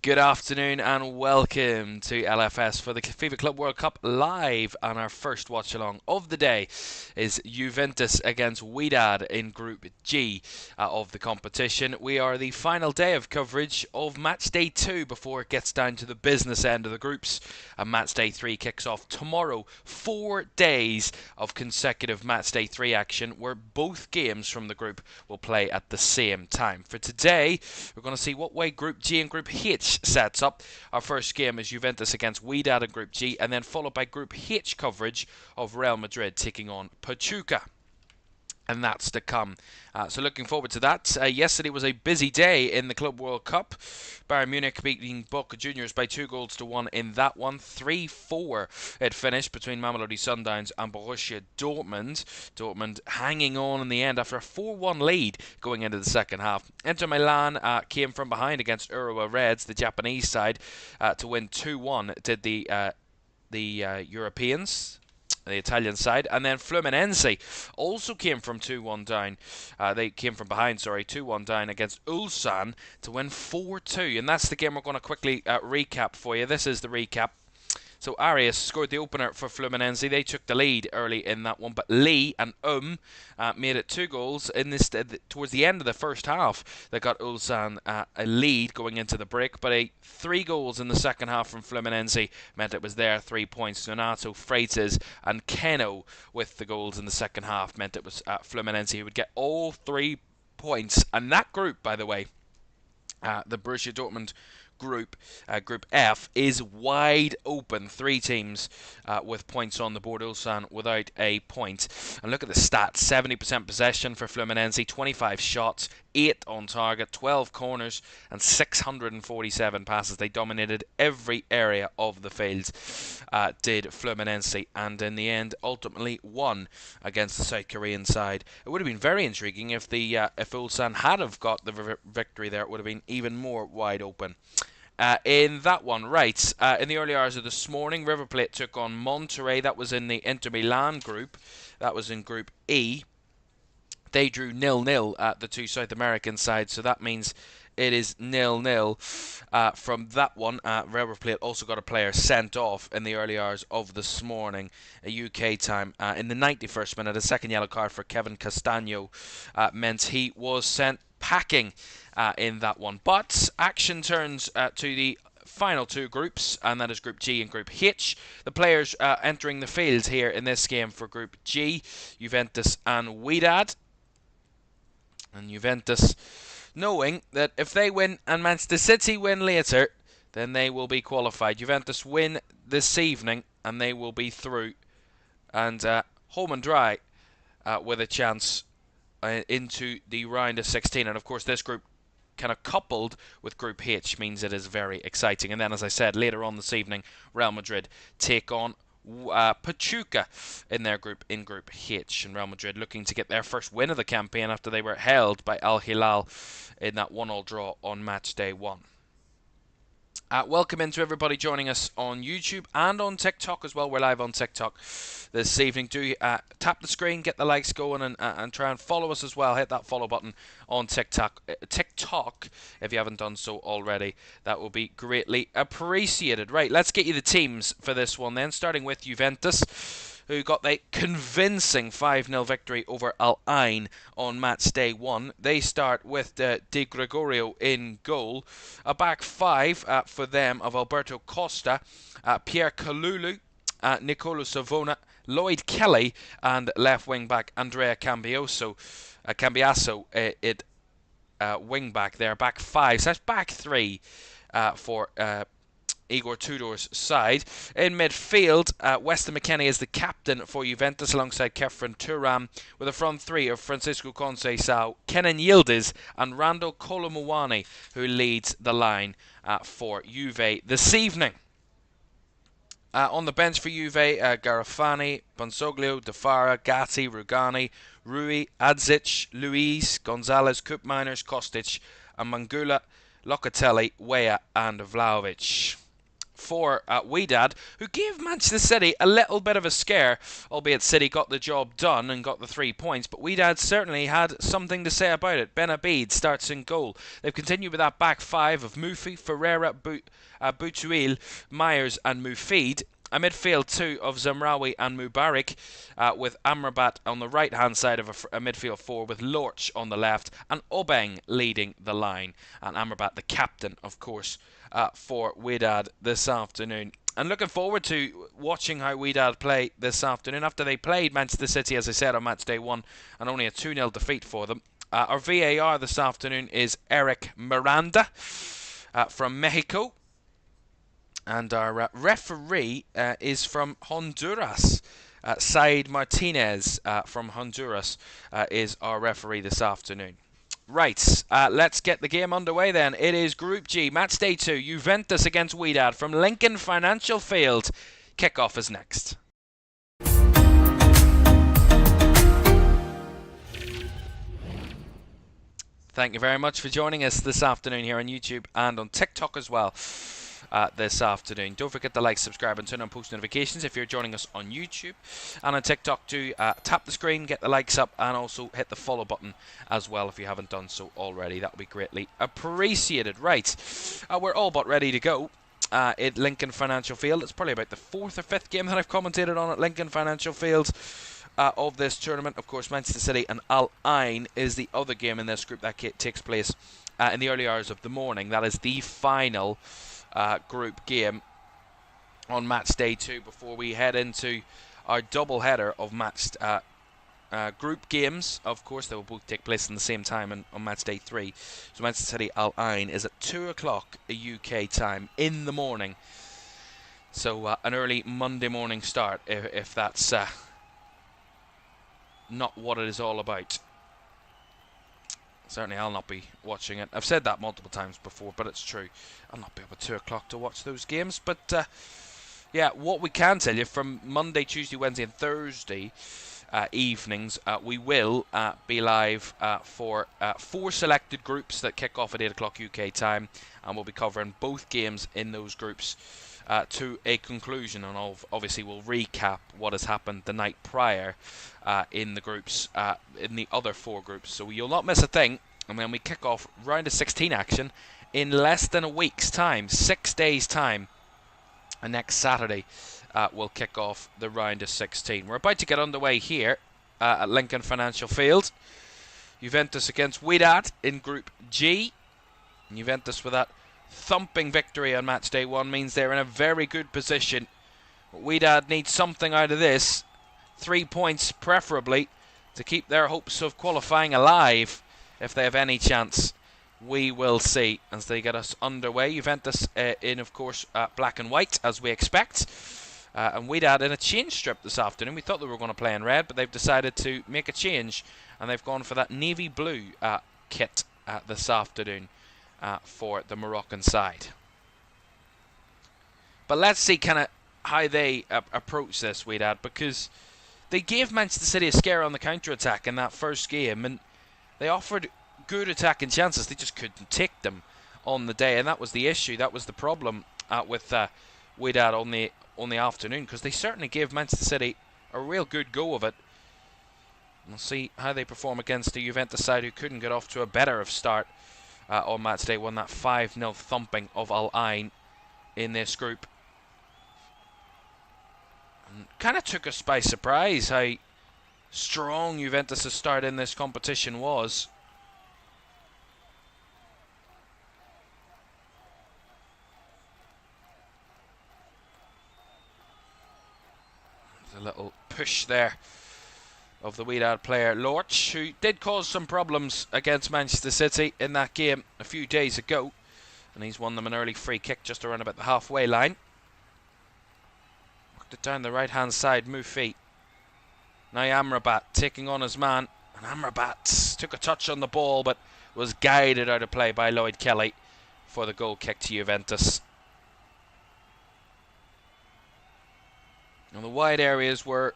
Good afternoon and welcome to LFS for the FIFA Club World Cup live, and our first watch along of the day is Juventus against Wydad in Group G of the competition. We are the final day of coverage of match day 2 before it gets down to the business end of the groups, and match day 3 kicks off tomorrow. 4 days of consecutive match day 3 action where both games from the group will play at the same time. For today, we're going to see what way Group G and Group H sets up. Our first game is Juventus against Wydad in Group G, and then followed by Group H coverage of Real Madrid taking on Pachuca. And that's to come. So looking forward to that. Yesterday was a busy day in the Club World Cup. Bayern Munich beating Boca Juniors by 2-1 in that one. 3-4 it finished between Mamelodi Sundowns and Borussia Dortmund. Dortmund hanging on in the end after a 4-1 lead going into the second half. Inter Milan came from behind against Urawa Reds, the Japanese side, to win 2-1. Did the Europeans, the Italian side, and then Fluminense also came from 2-1 down. They came from behind, 2-1 down against Ulsan to win 4-2, and that's the game we're going to quickly recap for you. This is the recap. So Arias scored the opener for Fluminense. They took the lead early in that one, but Lee and made it 2 goals in this towards the end of the first half. They got Ulsan a lead going into the break, but 3 goals in the second half from Fluminense meant it was their 3 points. Donato, Freitas and Keno with the goals in the second half meant it was Fluminense who would get all 3 points. And that group, by the way, the Borussia Dortmund group, Group F, is wide open. 3 teams with points on the board. Ulsan without a point. And look at the stats. 70% possession for Fluminense, 25 shots, 8 on target, 12 corners and 647 passes. They dominated every area of the field, did Fluminense, and in the end ultimately won against the South Korean side. It would have been very intriguing if Ulsan had have got the victory there. It would have been even more wide open. In that one, in the early hours of this morning, River Plate took on Monterrey. That was in the Inter Milan group. That was in Group E. They drew 0-0 at the 2 South American sides, so that means it is 0-0 from that one. River Plate also got a player sent off in the early hours of this morning, UK time. In the 91st minute, a second yellow card for Kevin Castaño meant he was sent packing in that one. But action turns to the final 2 groups, and that is Group G and Group H. The players entering the field here in this game for Group G, Juventus and Wydad. And Juventus knowing that if they win and Manchester City win later, then they will be qualified. Juventus win this evening and they will be through and home and dry with a chance into the round of 16. And of course this group kind of coupled with Group H means it is very exciting. And then, as I said, later on this evening, Real Madrid take on Pachuca in their group, in Group H, and Real Madrid looking to get their first win of the campaign after they were held by Al Hilal in that 1-1 draw on match day 1. Welcome into everybody joining us on YouTube and on TikTok as well. We're live on TikTok this evening. Do tap the screen, get the likes going, and try and follow us as well. Hit that follow button on TikTok if you haven't done so already. That will be greatly appreciated. Right, let's get you the teams for this one then, starting with Juventus, who got a convincing 5-0 victory over Al Ain on match day 1. They start with Di Gregorio in goal. A back 5 for them of Alberto Costa, Pierre Kalulu, Nicolo Savona, Lloyd Kelly, and left wing back Andrea Cambiaso, wing back there. Back 5, so that's back 3 for Igor Tudor's side. In midfield, Weston McKennie is the captain for Juventus alongside Kefren Turam, with a front three of Francisco Conceição, Kenan Yildiz and Randall Colomuani, who leads the line for Juve this evening. On the bench for Juve, Garofani, Bonsoglio, Defara, Gatti, Rugani, Rui, Adzic, Luiz, Gonzalez, Koopmeiners, Kostic, and Mangula, Locatelli, Weah and Vlahovic. For Wydad, who gave Manchester City a little bit of a scare, albeit City got the job done and got the 3 points, but Wydad certainly had something to say about it. Ben Abid starts in goal. They've continued with that back five of Mufi, Ferreira, Boutouil, Myers and Mufid. A midfield two of Zamraoui and Mubarak, with Amrabat on the right hand side of a midfield four, with Lorch on the left and Obeng leading the line, and Amrabat the captain of course for Wydad this afternoon. And looking forward to watching how Wydad play this afternoon after they played Manchester City, as I said, on match day 1 and only a 2-0 defeat for them. Our VAR this afternoon is Eric Miranda from Mexico. And our referee is from Honduras. Said Martinez from Honduras is our referee this afternoon. Right, let's get the game underway then. It is Group G, match day 2, Juventus against Wydad from Lincoln Financial Field. Kickoff is next. Thank you very much for joining us this afternoon here on YouTube and on TikTok as well. This afternoon. Don't forget to like, subscribe and turn on post notifications if you're joining us on YouTube, and on TikTok do tap the screen, get the likes up, and also hit the follow button as well if you haven't done so already. That would be greatly appreciated. Right, we're all but ready to go at Lincoln Financial Field. It's probably about the 4th or 5th game that I've commentated on at Lincoln Financial Field of this tournament. Of course, Manchester City and Al Ain is the other game in this group that takes place in the early hours of the morning. That is the final group game on match day 2 before we head into our double header of matched group games. Of course, they will both take place in the same time on match day 3. So Manchester City Al Ain is at 2 o'clock UK time in the morning. So an early Monday morning start if that's not what it is all about. Certainly I'll not be watching it. I've said that multiple times before, but it's true. I'll not be up at 2 o'clock to watch those games. But yeah, what we can tell you from Monday, Tuesday, Wednesday and Thursday evenings, we will be live for 4 selected groups that kick off at 8 o'clock UK time, and we'll be covering both games in those groups to a conclusion, and obviously we'll recap what has happened the night prior in the groups, in the other 4 groups, so you'll not miss a thing. And then we kick off round of 16 action in less than a week's time, 6 days time, and next Saturday we'll kick off the round of 16. We're about to get underway here at Lincoln Financial Field. Juventus against Wydad in Group G. Juventus with that thumping victory on match day 1 means they're in a very good position. Wydad needs something out of this, 3 points preferably, to keep their hopes of qualifying alive if they have any chance. We will see as they get us underway. Juventus in, of course, black and white as we expect, and Wydad in a change strip this afternoon. We thought they were going to play in red, but they've decided to make a change, and they've gone for that navy blue kit this afternoon for the Moroccan side. But let's see kind of how they approach this, Wydad, because they gave Manchester City a scare on the counter-attack in that first game, and they offered good attacking chances. They just couldn't take them on the day, and that was the issue. That was the problem with Wydad on the afternoon, because they certainly gave Manchester City a real good go of it. We'll see how they perform against the Juventus side, who couldn't get off to a better of start on match day 1. That 5-0 thumping of Al Ain in this group. Kind of took us by surprise how strong Juventus' start in this competition was. There's a little push there of the Wydad player Lorch, who did cause some problems against Manchester City in that game a few days ago. And he's won them an early free kick just around about the halfway line. Worked it down the right-hand side, Mufi. Now Amrabat taking on his man. And Amrabat took a touch on the ball, but was guided out of play by Lloyd Kelly for the goal kick to Juventus. And the wide areas were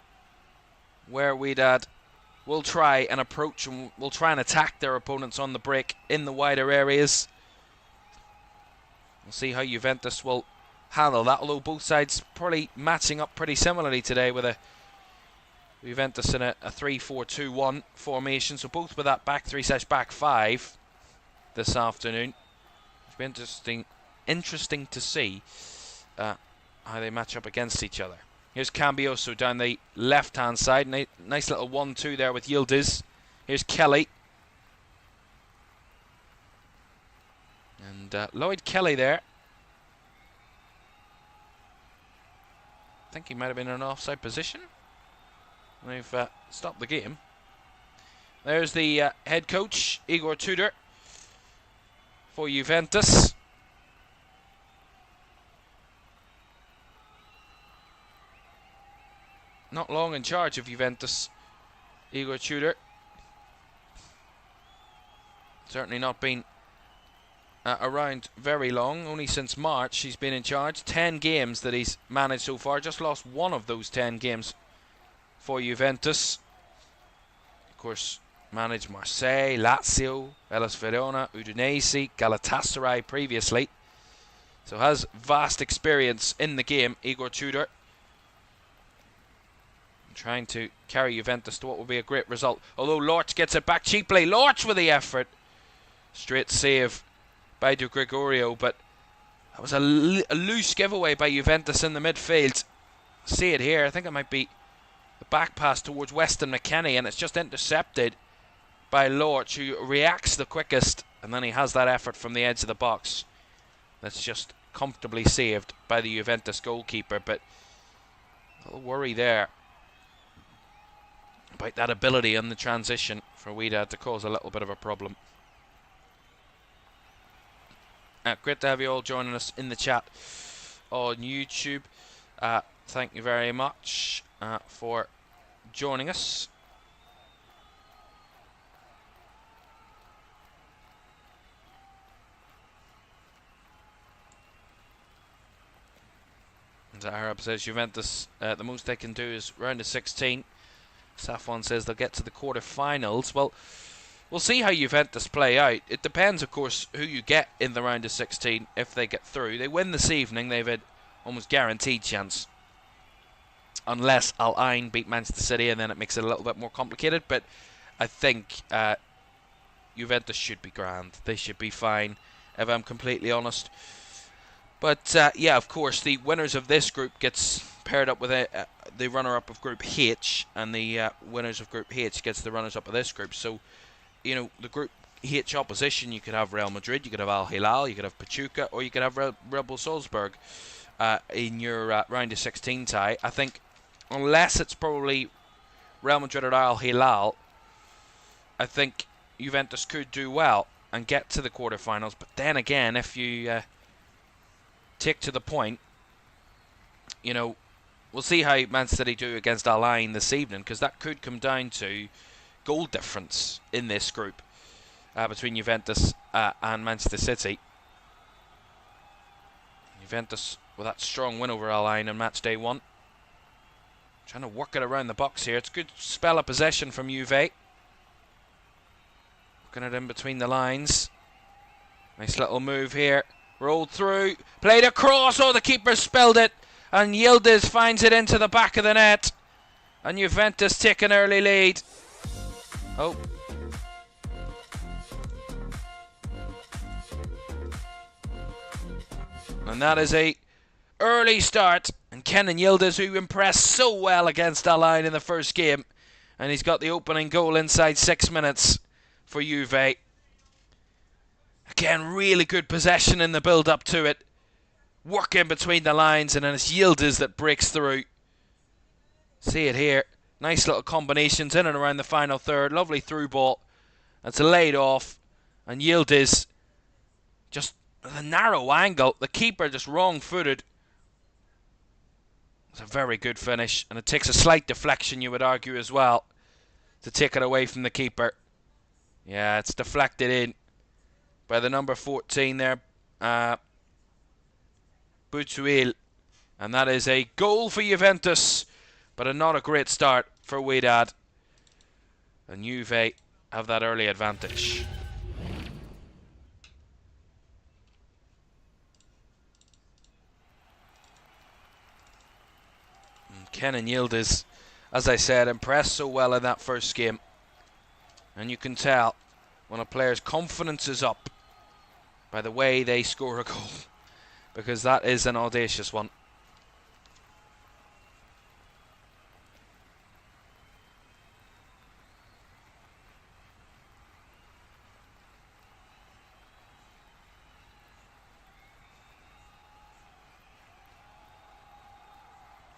where Wydad will try and approach and will try and attack their opponents on the break in the wider areas. We'll see how Juventus will handle that, although both sides probably matching up pretty similarly today with a Juventus in a 3-4-2-1 formation, so both with that back 3/back 5 this afternoon. It'll be interesting to see how they match up against each other. Here's Cambioso down the left-hand side. Nice little 1-2 there with Yildiz. Here's Kelly. And Lloyd Kelly there. I think he might have been in an offside position. They've stopped the game. There's the head coach, Igor Tudor, for Juventus. Not long in charge of Juventus, Igor Tudor. Certainly not been around very long. Only since March he's been in charge. 10 games that he's managed so far. Just lost one of those 10 games for Juventus. Of course, managed Marseille, Lazio, Hellas Verona, Udinese, Galatasaray previously. So has vast experience in the game, Igor Tudor. Trying to carry Juventus to what will be a great result. Although Lorch gets it back cheaply. Lorch with the effort. Straight save by De Gregorio, but that was a loose giveaway by Juventus in the midfield. See it here. I think it might be the back pass towards Weston McKennie, and it's just intercepted by Lorch, who reacts the quickest, and then he has that effort from the edge of the box. That's just comfortably saved by the Juventus goalkeeper, but a little worry there about that ability on the transition for Wedad to cause a little bit of a problem. Great to have you all joining us in the chat on YouTube. Thank you very much for joining us. Arab says Juventus, the most they can do is round of 16. Safwan says they'll get to the quarter-finals. Well, we'll see how Juventus play out. It depends, of course, who you get in the round of 16 if they get through. They win this evening, they've had almost guaranteed chance. Unless Al Ain beat Manchester City, and then it makes it a little bit more complicated. But I think Juventus should be grand. They should be fine, if I'm completely honest. But, yeah, of course, the winners of this group gets paired up with the runner-up of Group H, and the winners of Group H gets the runners-up of this group. So, you know, the Group H opposition, you could have Real Madrid, you could have Al Hilal, you could have Pachuca, or you could have Red Bull Salzburg in your round of 16 tie. I think, unless it's probably Real Madrid or Al Hilal, I think Juventus could do well and get to the quarterfinals. But then again, if you take to the point, you know, we'll see how Man City do against Al Ain this evening, because that could come down to goal difference in this group between Juventus and Manchester City. Juventus with that strong win over Al Ain on match day 1. Trying to work it around the box here. It's a good spell of possession from Juve. Working it in between the lines. Nice little move here. Rolled through. Played across. Oh, the keeper spilled it. And Yildiz finds it into the back of the net. And Juventus take an early lead. Oh. And that is a early start. And Kenan Yildiz, who impressed so well against Al Ain in the first game. And he's got the opening goal inside 6 minutes for Juve. Again, really good possession in the build-up to it. Working between the lines, and then it's Yildiz that breaks through. See it here. Nice little combinations in and around the final third. Lovely through ball. That's laid off. And Yildiz just The narrow angle, the keeper just wrong-footed. It's a very good finish, and it takes a slight deflection, you would argue, as well, to take it away from the keeper. Yeah, it's deflected in by the number 14 there, Butuil. And that is a goal for Juventus, but not a great start for Wedad. And Juve have that early advantage. Kenan Yildiz, as I said, impressed so well in that first game. And you can tell when a player's confidence is up by the way they score a goal, because that is an audacious one.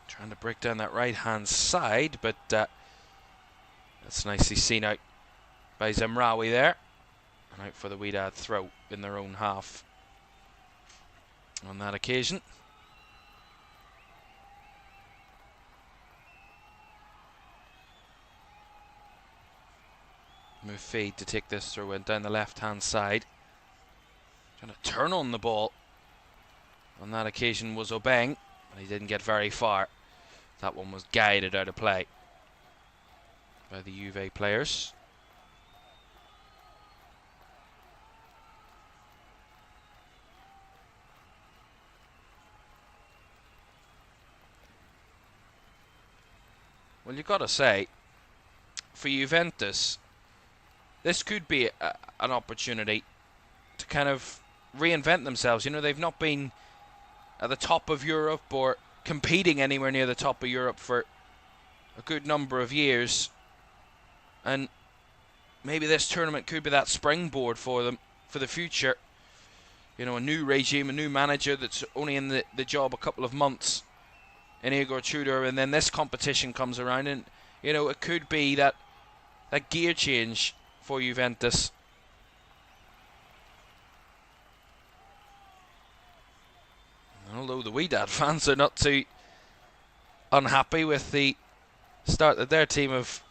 Trying to break down that right-hand side, but that's nicely seen out by Zemraoui there. And out for the Wydad throw in their own half on that occasion. Mufid to take this throw in down the left-hand side. Trying to turn on the ball. On that occasion was Obeng, but he didn't get very far. That one was guided out of play by the Juve players. Well, you've got to say, for Juventus, this could be an opportunity to kind of reinvent themselves. You know, they've not been at the top of Europe or competing anywhere near the top of Europe for a good number of years, and maybe this tournament could be that springboard for them for the future. You know, a new regime, a new manager that's only in the job a couple of months in Igor Tudor, and then this competition comes around, and you know, it could be that gear change for Juventus. Although the Wydad fans are not too unhappy with the start that their team have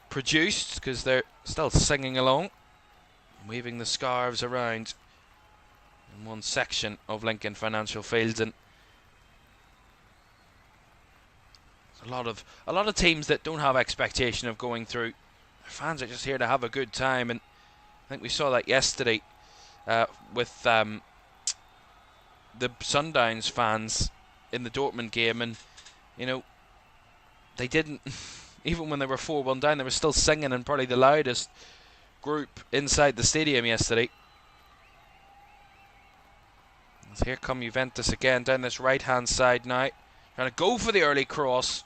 produced, because they're still singing along, waving the scarves around in one section of Lincoln Financial Field. And a lot of teams that don't have expectation of going through, their fans are just here to have a good time, and I think we saw that yesterday with the Sundowns fans in the Dortmund game, and you know, they didn't even when they were 4-1 down, they were still singing, and probably the loudest group inside the stadium yesterday. As here come Juventus again down this right hand side now, trying to go for the early cross.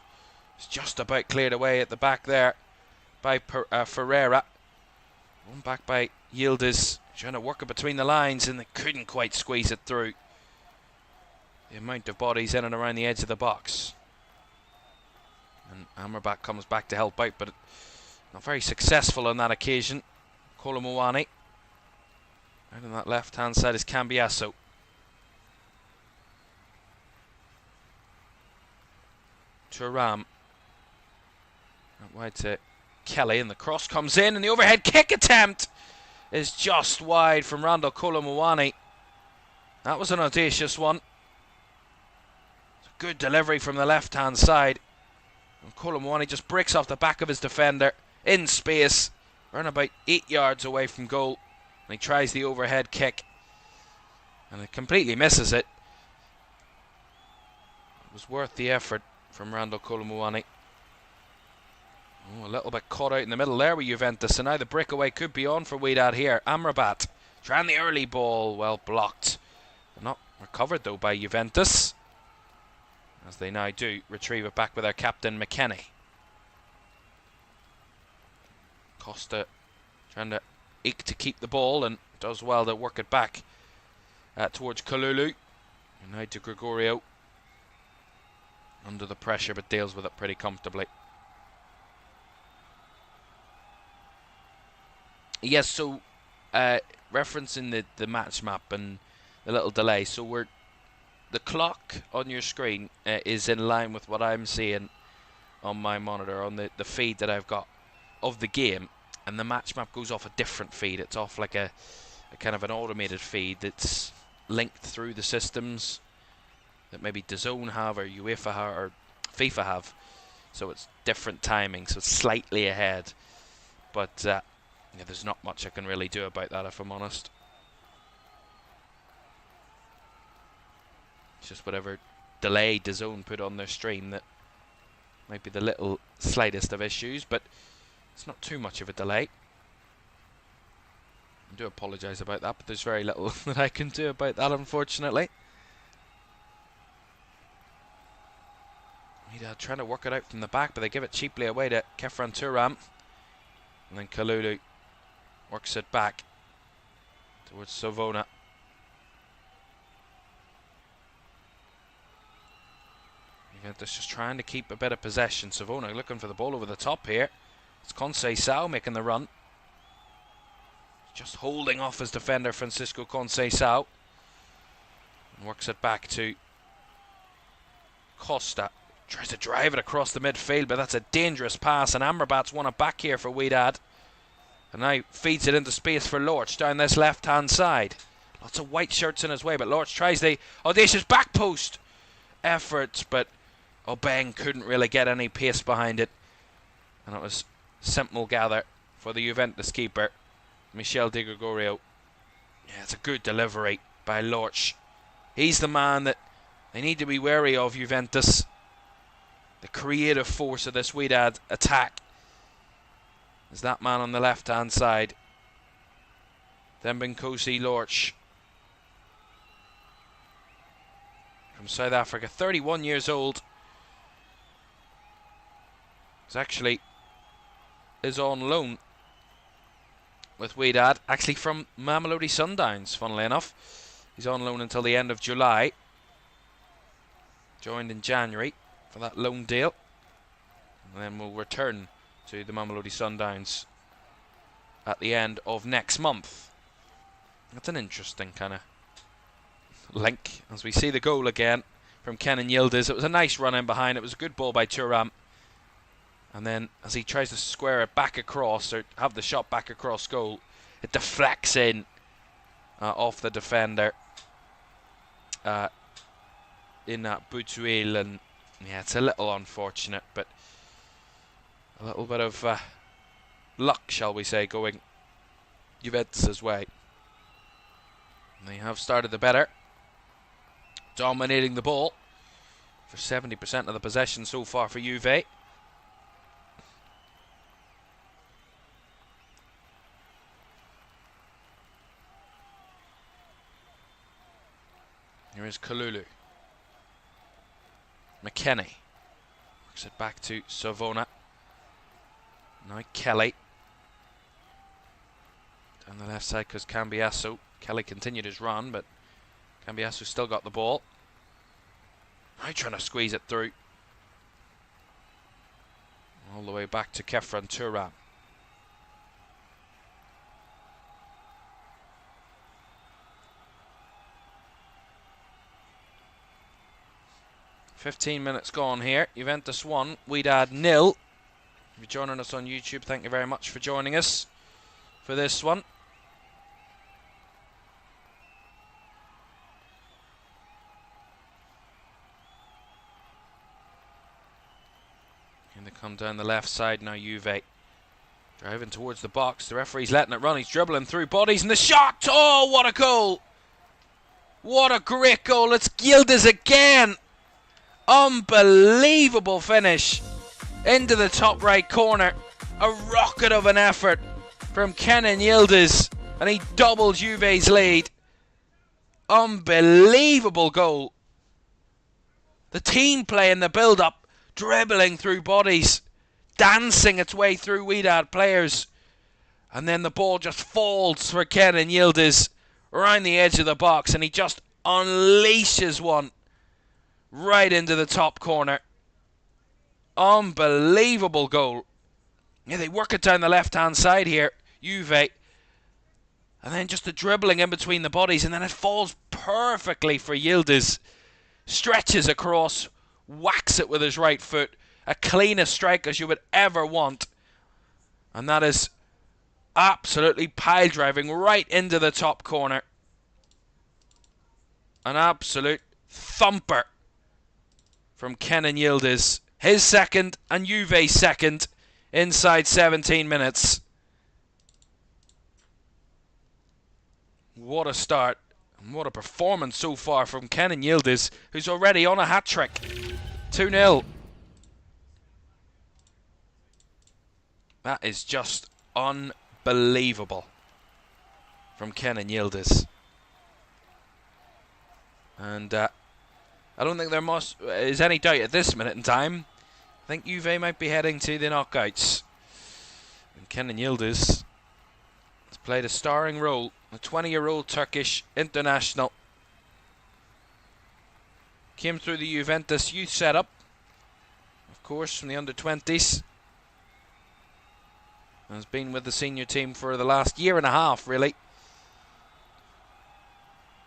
It's just about cleared away at the back there by Ferreira. One back by Yildiz, trying to work it between the lines, and they couldn't quite squeeze it through. The amount of bodies in and around the edge of the box. And Amrabat comes back to help out, but not very successful on that occasion. Caoimhan. Out on that left-hand side is Cambiasso. Thuram. Out wide to Kelly, and the cross comes in, and the overhead kick attempt is just wide from Randall Caoimhan. That was an audacious one. Good delivery from the left-hand side. And Caoimhan just breaks off the back of his defender in space. Around about 8 yards away from goal. And he tries the overhead kick. And it completely misses it. It was worth the effort from Randall Caoimhan. Oh, a little bit caught out in the middle there with Juventus. And now the breakaway could be on for Wydad here. Amrabat trying the early ball. Well blocked. Not recovered though by Juventus, as they now do retrieve it back with their captain McKennie. Costa trying to eke to keep the ball, and does well to work it back towards Kalulu. And now to Gregorio. Under the pressure, but deals with it pretty comfortably. Yes, so referencing the match map, and the little delay. So the clock on your screen is in line with what I'm seeing on my monitor, on the feed that I've got of the game, and the match map goes off a different feed. It's off like a kind of an automated feed that's linked through the systems that maybe DAZN have, or UEFA have, or FIFA have. So it's different timing, so it's slightly ahead. But yeah, there's not much I can really do about that, if I'm honest. It's just whatever delay DAZN put on their stream that might be the little slightest of issues, but it's not too much of a delay. I do apologise about that, but there's very little that I can do about that, unfortunately. Wydad trying to work it out from the back, but they give it cheaply away to Caoimhan Ferris. And then Kalulu works it back towards Savona. Juventus just trying to keep a bit of possession. Savona looking for the ball over the top here. It's Conceição making the run. Just holding off his defender, Francisco Conceição. And works it back to Costa. Tries to drive it across the midfield, but that's a dangerous pass, and Amrabat's won it back here for Wydad. And now feeds it into space for Lorch down this left-hand side. Lots of white shirts in his way, but Lorch tries the audacious back post effort, but Obeng couldn't really get any pace behind it. And it was simple gather for the Juventus keeper, Michel Di Gregorio. Yeah, it's a good delivery by Lorch. He's the man that they need to be wary of, Juventus. The creative force of this Wydad attack is that man on the left-hand side. Dembinkosi Lorch from South Africa, 31 years old. Is on loan with Wydad, actually from Mamelodi Sundowns, funnily enough. He's on loan until the end of July. Joined in January for that loan deal, and then we'll return to the Mamelodi Sundowns at the end of next month. That's an interesting kind of link as we see the goal again from Kenan Yildiz. It was a nice run in behind. It was a good ball by Thuram, and then as he tries to square it back across, or have the shot back across goal, it deflects in off the defender in that Butuil, and yeah, it's a little unfortunate, but a little bit of luck, shall we say, going Juventus' way. And they have started the better, dominating the ball for 70% of the possession so far for Juve. Here is Kalulu. McKennie works it back to Savona. Now Kelly down the left side because Cambiasso. Kelly continued his run, but Cambiasso still got the ball. Now trying to squeeze it through. All the way back to Caoimhan Ferris. "15 minutes gone here. Juventus 1, Wydad 0. If you're joining us on YouTube, thank you very much for joining us for this one. And they come down the left side now, Juve. Driving towards the box. The referee's letting it run. He's dribbling through bodies, and the shot! Oh, what a goal! What a great goal. It's Yildiz again. Unbelievable finish into the top right corner. A rocket of an effort from Kenan Yildiz, and he doubles Juve's lead. Unbelievable goal. The team playing the build-up, dribbling through bodies, dancing its way through Wydad players, and then the ball just falls for Kenan Yildiz around the edge of the box, and he just unleashes one right into the top corner. Unbelievable goal. Yeah, they work it down the left-hand side here, Juve. And then just the dribbling in between the bodies, and then it falls perfectly for Yildiz. Stretches across, whacks it with his right foot. A cleanest strike as you would ever want. And that is absolutely pile driving right into the top corner. An absolute thumper from Kenan Yildiz. His second and Juve's second inside 17 minutes. What a start and what a performance so far from Kenan Yildiz, who's already on a hat-trick. 2-0. That is just unbelievable from Kenan Yildiz. And I don't think there is any doubt at this minute in time. I think Juve might be heading to the knockouts. And Kenan Yildiz has played a starring role. A 20-year-old Turkish international. Came through the Juventus youth setup, of course, from the under-20s. Has been with the senior team for the last year and a half, really.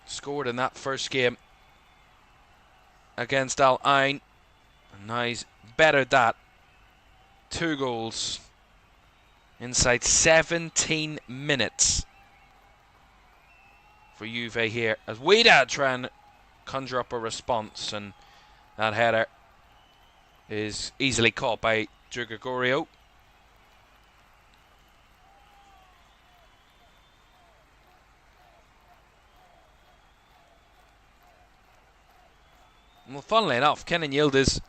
Scored in that first game against Al Ain. And now he's bettered that. 2 goals inside 17 minutes for Juve here, as Wedad try and conjure up a response, and that header is easily caught by Drew Gregorio. Well, funnily enough, Kenan Yildiz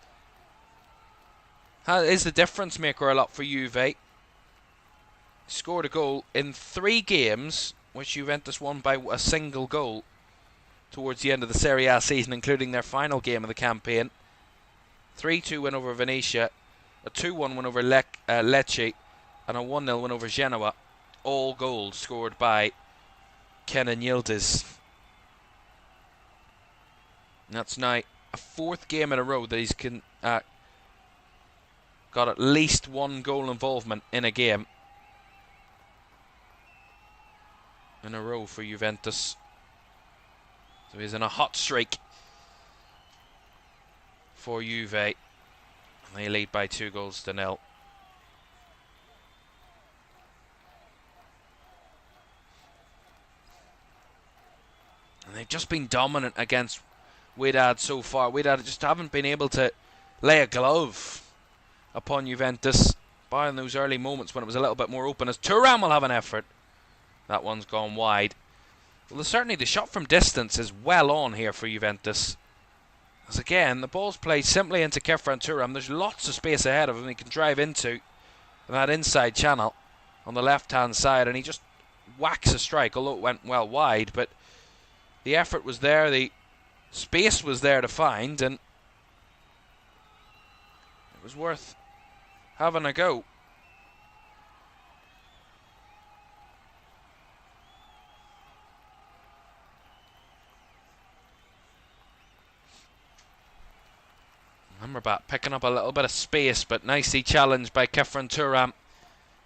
is the difference maker a lot for Juve. Scored a goal in 3 games, which Juventus won by a single goal towards the end of the Serie A season, including their final game of the campaign. 3-2 win over Venezia, a 2-1 win over Lecce, and a 1-0 win over Genoa. All goals scored by Kenan Yildiz. And that's now a 4th game in a row that he's got at least 1 goal involvement in a game in a row for Juventus. So he's in a hot streak for Juve. And they lead by 2-0. And they've just been dominant against Wydad so far. Wydad just haven't been able to lay a glove upon Juventus, barring those early moments when it was a little bit more open, as Thuram will have an effort. That one's gone wide. Well, certainly the shot from distance is well on here for Juventus. As again, the ball's played simply into Caoimhan Thuram. There's lots of space ahead of him he can drive into that inside channel on the left-hand side, and he just whacks a strike, although it went well wide. But the effort was there, the space was there to find, and it was worth having a go. Amrabat picking up a little bit of space, but nicely challenged by Caoimhan Thuram.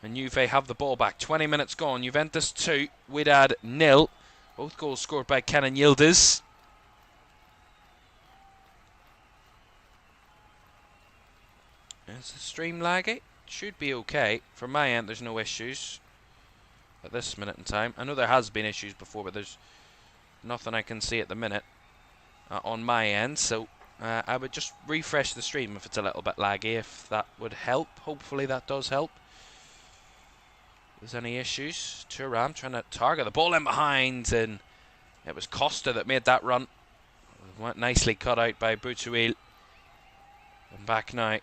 And Juve have the ball back. 20 minutes gone. Juventus 2, Wydad 0. Both goals scored by Kenan Yildiz. Is the stream laggy? Should be okay. From my end, there's no issues at this minute in time. I know there has been issues before, but there's nothing I can see at the minute on my end. So I would just refresh the stream if it's a little bit laggy, if that would help. Hopefully that does help. If there's any issues. Thuram trying to target the ball in behind, and it was Costa that made that run. Went nicely cut out by Boutouil. And back now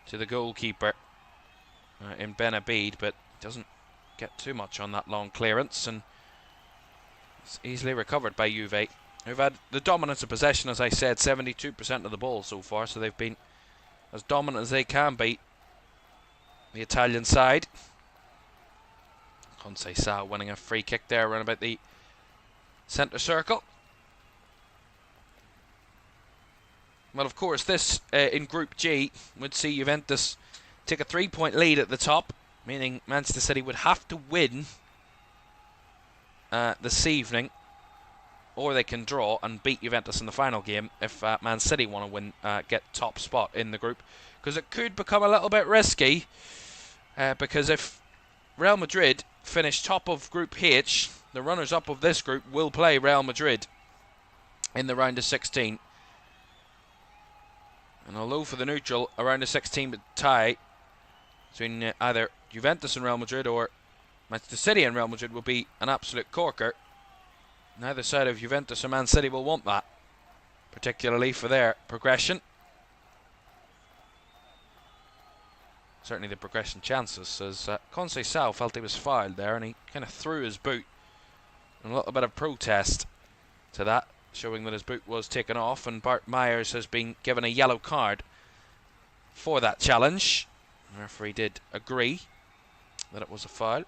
to the goalkeeper in Ben Abid, but doesn't get too much on that long clearance, and it's easily recovered by Juve. Who've had the dominance of possession, as I said, 72% of the ball so far, so they've been as dominant as they can be, the Italian side. Conceição winning a free kick there around about the centre circle. Well, of course, this in Group G would see Juventus take a 3-point lead at the top, meaning Manchester City would have to win this evening, or they can draw and beat Juventus in the final game if Man City want to win, get top spot in the group, because it could become a little bit risky. Because if Real Madrid finish top of Group H, the runners-up of this group will play Real Madrid in the round of 16. And although for the neutral, a round of 16 tie between either Juventus and Real Madrid or Manchester City and Real Madrid will be an absolute corker, neither side of Juventus or Man City will want that, particularly for their progression. Certainly the progression chances, as Conceição felt he was fouled there, and he kind of threw his boot. And a little bit of protest to that, showing that his boot was taken off, and Bart Myers has been given a yellow card for that challenge. The referee did agree that it was a foul.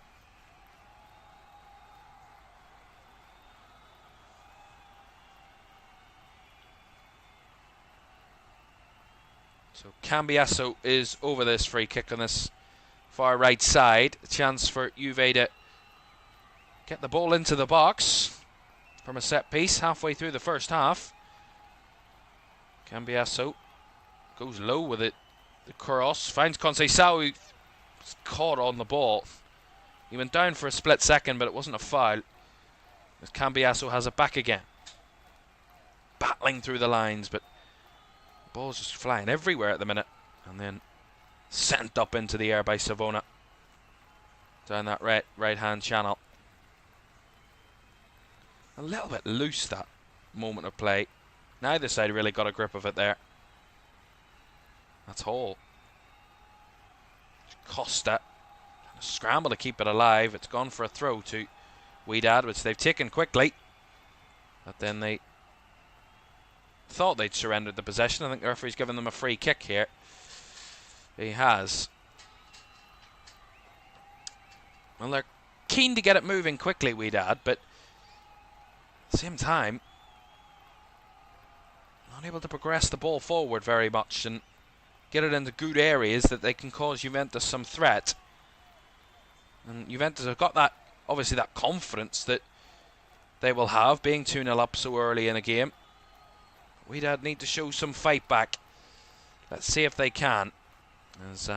So Cambiasso is over this free kick on this far right side. A chance for Juve to get the ball into the box from a set piece halfway through the first half. Cambiasso goes low with it. The cross finds Conceição, who's caught on the ball. He went down for a split second, but it wasn't a foul, as Cambiasso has it back again. Battling through the lines, but the ball's just flying everywhere at the minute, and then sent up into the air by Savona down that right-hand channel. A little bit loose, that moment of play. Neither side really got a grip of it there. That's Hall. Costa, a scramble to keep it alive. It's gone for a throw to Wedad, which they've taken quickly, but then they thought they'd surrendered the possession. I think the referee's given them a free kick here. He has. Well, they're keen to get it moving quickly, Wedad, but at the same time, not able to progress the ball forward very much and get it into good areas that they can cause Juventus some threat. And Juventus have got that, obviously, that confidence that they will have, being 2-0 up so early in a game. Wydad need to show some fight back. Let's see if they can. As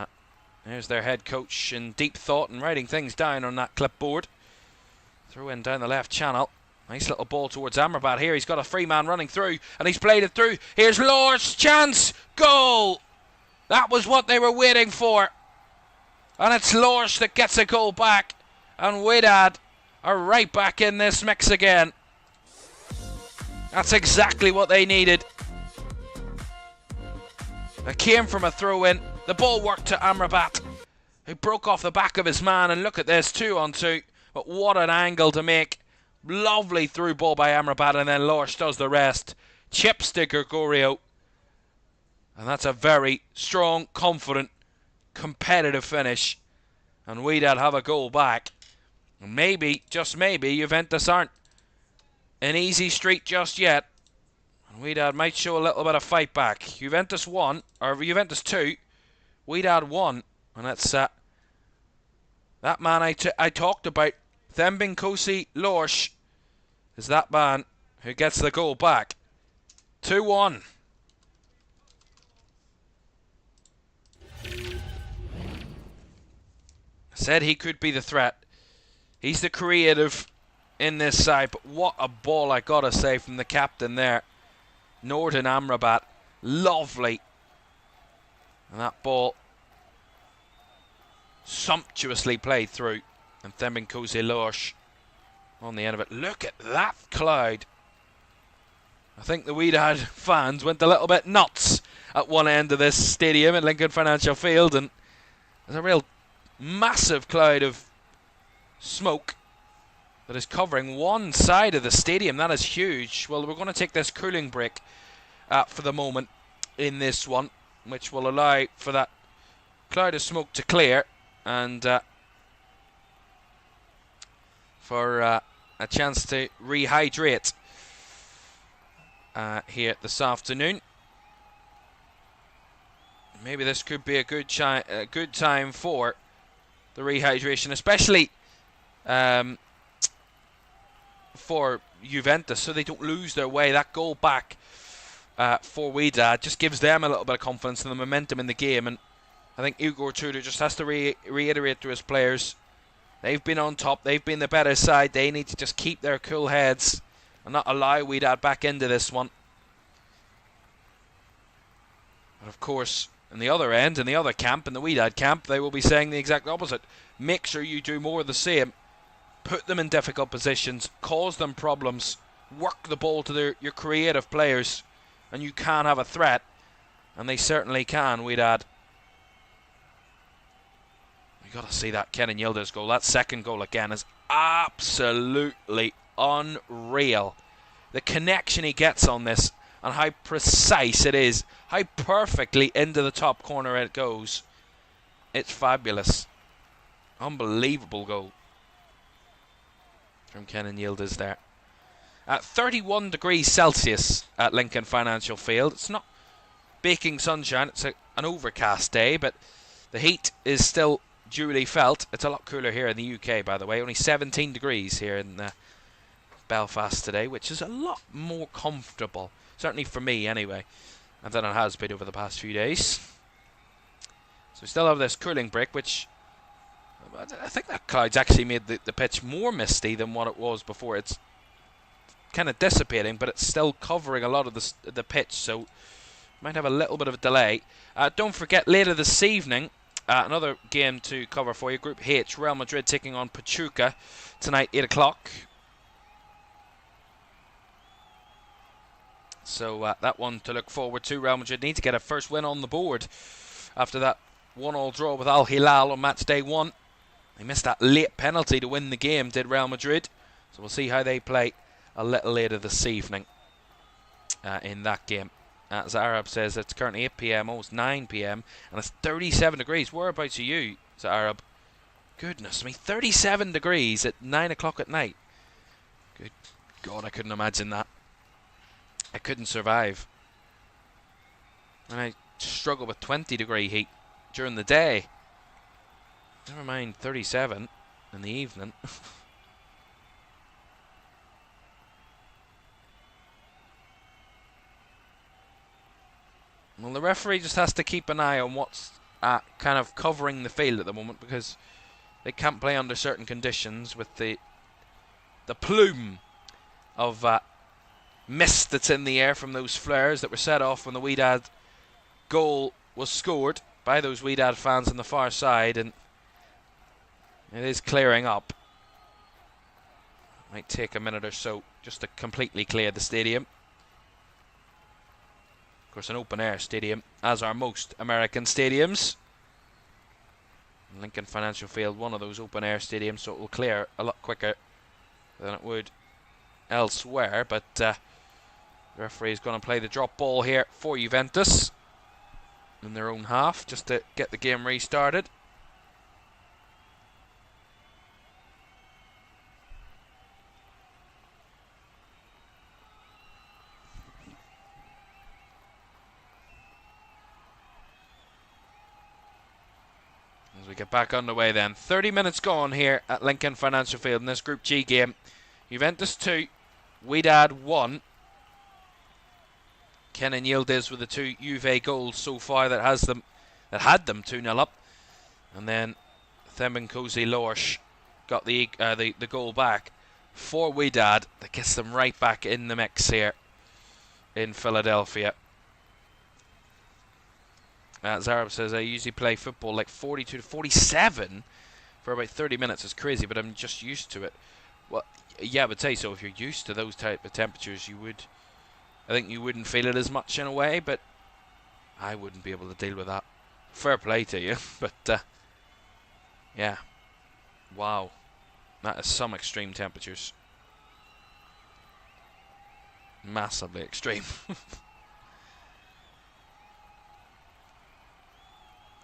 there's their head coach in deep thought and writing things down on that clipboard. Throw in down the left channel. Nice little ball towards Amrabat here. He's got a free man running through, and he's played it through. Here's Lors, chance, goal! That was what they were waiting for. And it's Lors that gets a goal back. And Wedad are right back in this mix again. That's exactly what they needed. It came from a throw-in. The ball worked to Amrabat, who broke off the back of his man. And look at this, 2-on-2. But what an angle to make. Lovely through ball by Amrabat, and then Lors does the rest. Chips to Gregorio. And that's a very strong, confident, competitive finish. And Wydad have a goal back. And maybe, just maybe, Juventus aren't an easy street just yet. And Wydad might show a little bit of fight back. Juventus 1, or Juventus 2, Wydad 1. And that's that man I talked about, Thembinkosi Lors, is that man who gets the goal back. 2-1. Said he could be the threat. He's the creative in this side, but what a ball, I gotta say, from the captain there. Nordin Amrabat, lovely. And that ball sumptuously played through. And Thembinkosi Lors on the end of it. Look at that cloud. I think the Wydad fans went a little bit nuts at one end of this stadium at Lincoln Financial Field, and there's a real massive cloud of smoke that is covering one side of the stadium. That is huge. Well, we're going to take this cooling break for the moment in this one, which will allow for that cloud of smoke to clear, and for a chance to rehydrate here this afternoon. Maybe this could be a good time for the rehydration, especially for Juventus so they don't lose their way. That goal back for Wedad just gives them a little bit of confidence and the momentum in the game. And I think Igor Tudor just has to reiterate to his players, they've been on top, they've been the better side, they need to just keep their cool heads and not allow Wedad back into this one. But of course, in the other end, in the other camp, in the Wedad camp, they will be saying the exact opposite. Make sure you do more of the same. Put them in difficult positions, cause them problems, work the ball to your creative players, and you can have a threat. And they certainly can, Wedad. You got to see that Kenan Yildiz goal. That second goal again is absolutely unreal. The connection he gets on this and how precise it is, how perfectly into the top corner it goes. It's fabulous. Unbelievable goal from Kenan Yildiz there. At 31 degrees Celsius at Lincoln Financial Field. It's not baking sunshine, it's an overcast day, but the heat is still duly felt. It's a lot cooler here in the UK, by the way. Only 17 degrees here in Belfast today, which is a lot more comfortable. Certainly for me, anyway, than it has been over the past few days. So we still have this cooling break, which I think that cloud's actually made the pitch more misty than what it was before. It's kind of dissipating, but it's still covering a lot of the pitch, so might have a little bit of a delay. Don't forget, later this evening, another game to cover for you. Group H, Real Madrid taking on Pachuca tonight, 8 o'clock. So that one to look forward to. Real Madrid need to get a first win on the board after that 1-1 draw with Al Hilal on match day 1. They missed that late penalty to win the game, did Real Madrid. So we'll see how they play a little later this evening in that game. As Arab says, it's currently 8 PM, almost 9 PM, and it's 37 degrees. Whereabouts are you, Arab? Goodness me, 37 degrees at 9 o'clock at night. Good God, I couldn't imagine that. I couldn't survive. And I struggle with 20-degree heat during the day. Never mind 37 in the evening. Well, the referee just has to keep an eye on what's kind of covering the field at the moment, because they can't play under certain conditions with the plume of mist that's in the air from those flares that were set off when the Wydad goal was scored by those Wydad fans on the far side, and it is clearing up. Might take a minute or so just to completely clear the stadium. Of course, an open-air stadium, as are most American stadiums. Lincoln Financial Field, one of those open-air stadiums, so it will clear a lot quicker than it would elsewhere. But the referee is going to play the drop ball here for Juventus in their own half, just to get the game restarted. As we get back underway then. 30 minutes gone here at Lincoln Financial Field in this Group G game. Juventus 2, Wydad 1. Kenan Yildiz with the 2 Juve goals so far that had them 2-0 up. And then Thembinkosi Lorsch got the goal back for Wydad. That gets them right back in the mix here in Philadelphia. Zarab says, I usually play football like 42 to 47 for about 30 minutes. It's crazy, but I'm just used to it. Well, yeah, I would say so. If you're used to those type of temperatures, I think you wouldn't feel it as much in a way, but I wouldn't be able to deal with that. Fair play to you, but yeah. Wow. That is some extreme temperatures. Massively extreme.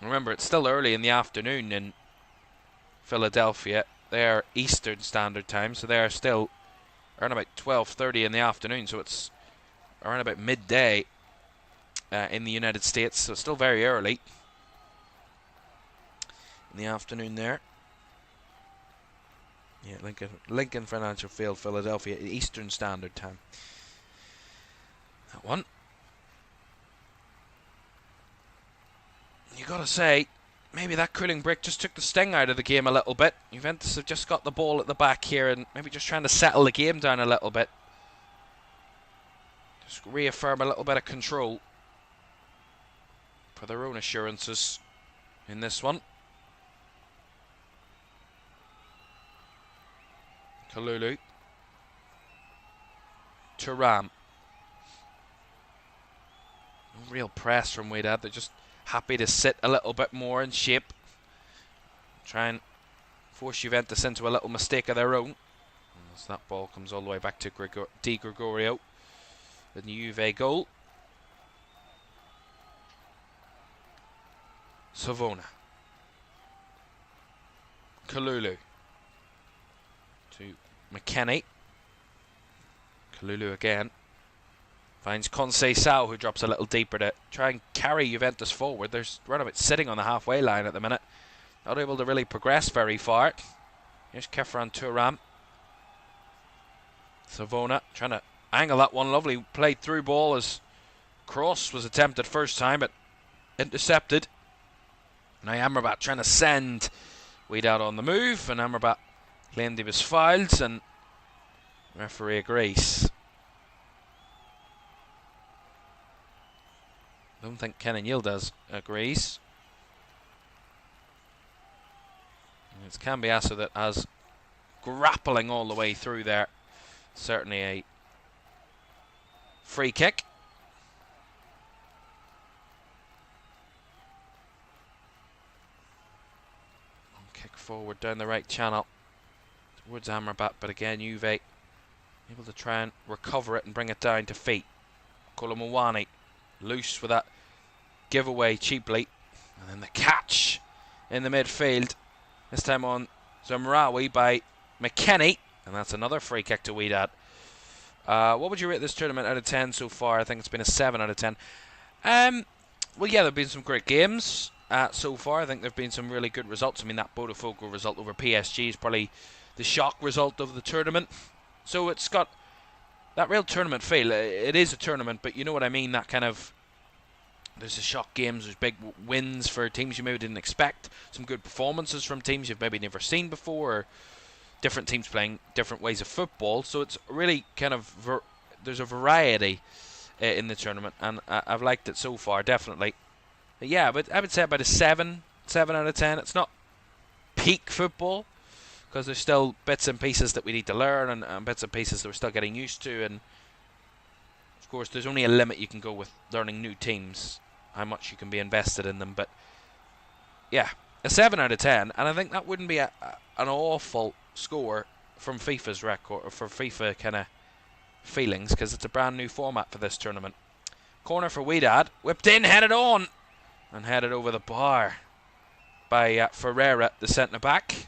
Remember, it's still early in the afternoon in Philadelphia. They're Eastern Standard Time, so they're still around about 12:30 in the afternoon. So it's around about midday in the United States. So it's still very early in the afternoon there. Yeah, Lincoln Financial Field, Philadelphia, Eastern Standard Time. That one. You gotta say, maybe that cooling break just took the sting out of the game a little bit. Juventus have just got the ball at the back here and maybe just trying to settle the game down a little bit. Just reaffirm a little bit of control for their own assurances in this one. Kalulu. Thuram. No real press from Wedad. They're just happy to sit a little bit more in shape. Try and force Juventus into a little mistake of their own. As that ball comes all the way back to Di Gregorio. The Juve goal. Savona. Kalulu. To McKennie. Kalulu again. Finds Conceição, who drops a little deeper to try and carry Juventus forward. They're right about sitting on the halfway line at the minute. Not able to really progress very far. Here's Caoimhan Ferris. Savona trying to angle that one. Lovely played through ball as cross was attempted first time, but intercepted. Now Amrabat trying to send Wydad on the move, and Amrabat claimed he was fouled, and referee agrees. Don't think Kenan Yildiz agrees. And it's Cambiasso that has grappling all the way through there. Certainly a free kick. Kick forward down the right channel towards Amrabat, but again Juve able to try and recover it and bring it down to feet. Colomwani loose with that giveaway cheaply, and then the catch in the midfield, this time on Zamraoui by McKennie, and that's another free kick to Wydad. What would you rate this tournament out of 10 so far? I think it's been a 7 out of 10. Well, yeah, there have been some great games so far. I think there have been some really good results. I mean, that Botafogo result over PSG is probably the shock result of the tournament. So it's got that real tournament feel. It is a tournament, but you know what I mean, that kind of, there's the shock games, there's big wins for teams you maybe didn't expect, some good performances from teams you've maybe never seen before, or different teams playing different ways of football. So it's really kind of, there's a variety in the tournament, and I've liked it so far, definitely. But yeah, but I would say about a 7 out of 10. It's not peak football, because there's still bits and pieces that we need to learn, and bits and pieces that we're still getting used to, and of course there's only a limit you can go with learning new teams, how much you can be invested in them. But yeah, a 7 out of 10, and I think that wouldn't be an awful score from FIFA's record, or for FIFA kind of feelings, because it's a brand new format for this tournament. Corner for Wydad, whipped in, headed on, and headed over the bar by Ferreira, the centre-back.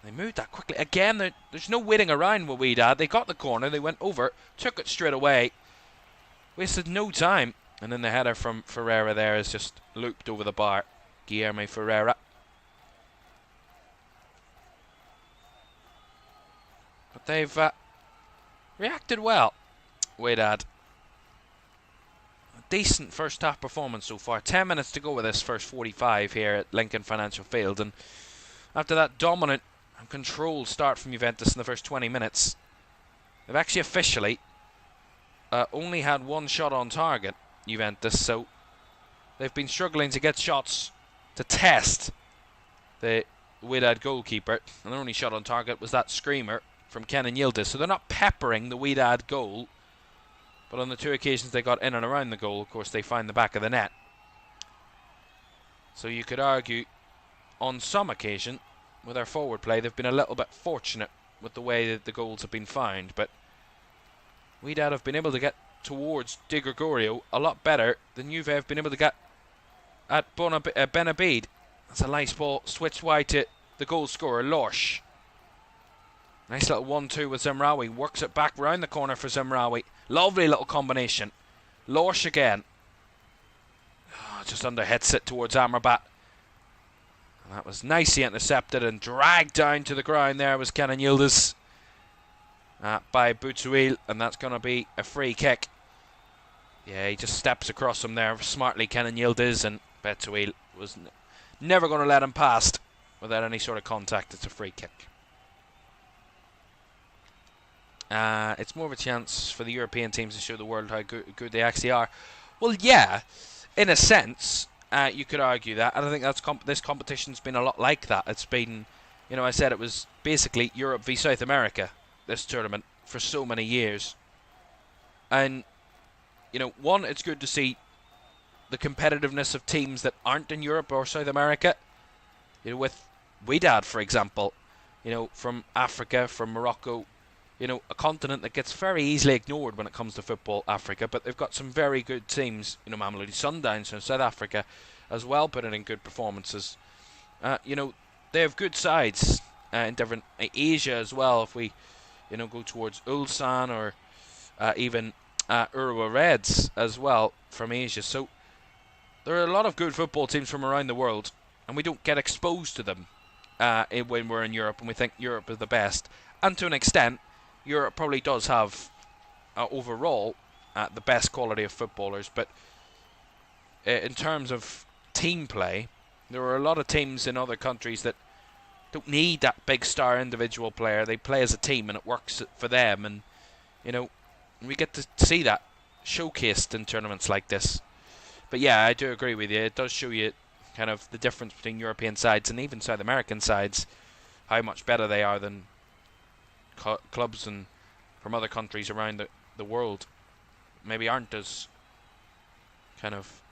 They moved that quickly. Again, there's no waiting around with Wydad. They got the corner, they went over, took it straight away. Wasted no time. And then the header from Ferreira there is just looped over the bar. Guilherme Ferreira. But they've reacted well, Wedad. A decent first half performance so far. 10 minutes to go with this first 45 here at Lincoln Financial Field. And after that dominant and controlled start from Juventus in the first 20 minutes, they've actually officially only had one shot on target, Juventus, so they've been struggling to get shots to test the Wydad goalkeeper, and their only shot on target was that screamer from Kenan Yildiz. So they're not peppering the Wydad goal, but on the two occasions they got in and around the goal, of course, they find the back of the net. So you could argue on some occasion with their forward play they've been a little bit fortunate with the way that the goals have been found, but Wydad have been able to get towards Di Gregorio a lot better than Juve have been able to get at Benabid. That's a nice ball switched wide to the goal scorer, Lorsch. Nice little 1-2 with Zamraoui. Works it back round the corner for Zamraoui. Lovely little combination. Lorsch again. Oh, just under hits it towards Amrabat. And that was nicely intercepted and dragged down to the ground. There was Caoimhan Yildiz by Buildup, and that's going to be a free kick. Yeah, he just steps across him there smartly, Caoimhan Yildiz, and Buildup was never going to let him past without any sort of contact. It's a free kick. It's more of a chance for the European teams to show the world how good they actually are. Well, yeah, in a sense, you could argue that. And I think that's this competition's been a lot like that. It's been, I said it was basically Europe v South America, this tournament, for so many years. And, one, it's good to see the competitiveness of teams that aren't in Europe or South America. With Wydad, for example, from Africa, from Morocco, a continent that gets very easily ignored when it comes to football, Africa, but they've got some very good teams. Mamelodi Sundowns from South Africa as well, putting in good performances. They have good sides in different Asia as well. If we, go towards Ulsan or even Urwa Reds as well from Asia. So there are a lot of good football teams from around the world, and we don't get exposed to them when we're in Europe, and we think Europe is the best. And to an extent, Europe probably does have, overall, the best quality of footballers. But in terms of team play, there are a lot of teams in other countries that don't need that big star individual player. They play as a team, and it works for them. And, we get to see that showcased in tournaments like this. But yeah, I do agree with you. It does show you kind of the difference between European sides and even South American sides, how much better they are than clubs and from other countries around the world. Maybe aren't as kind of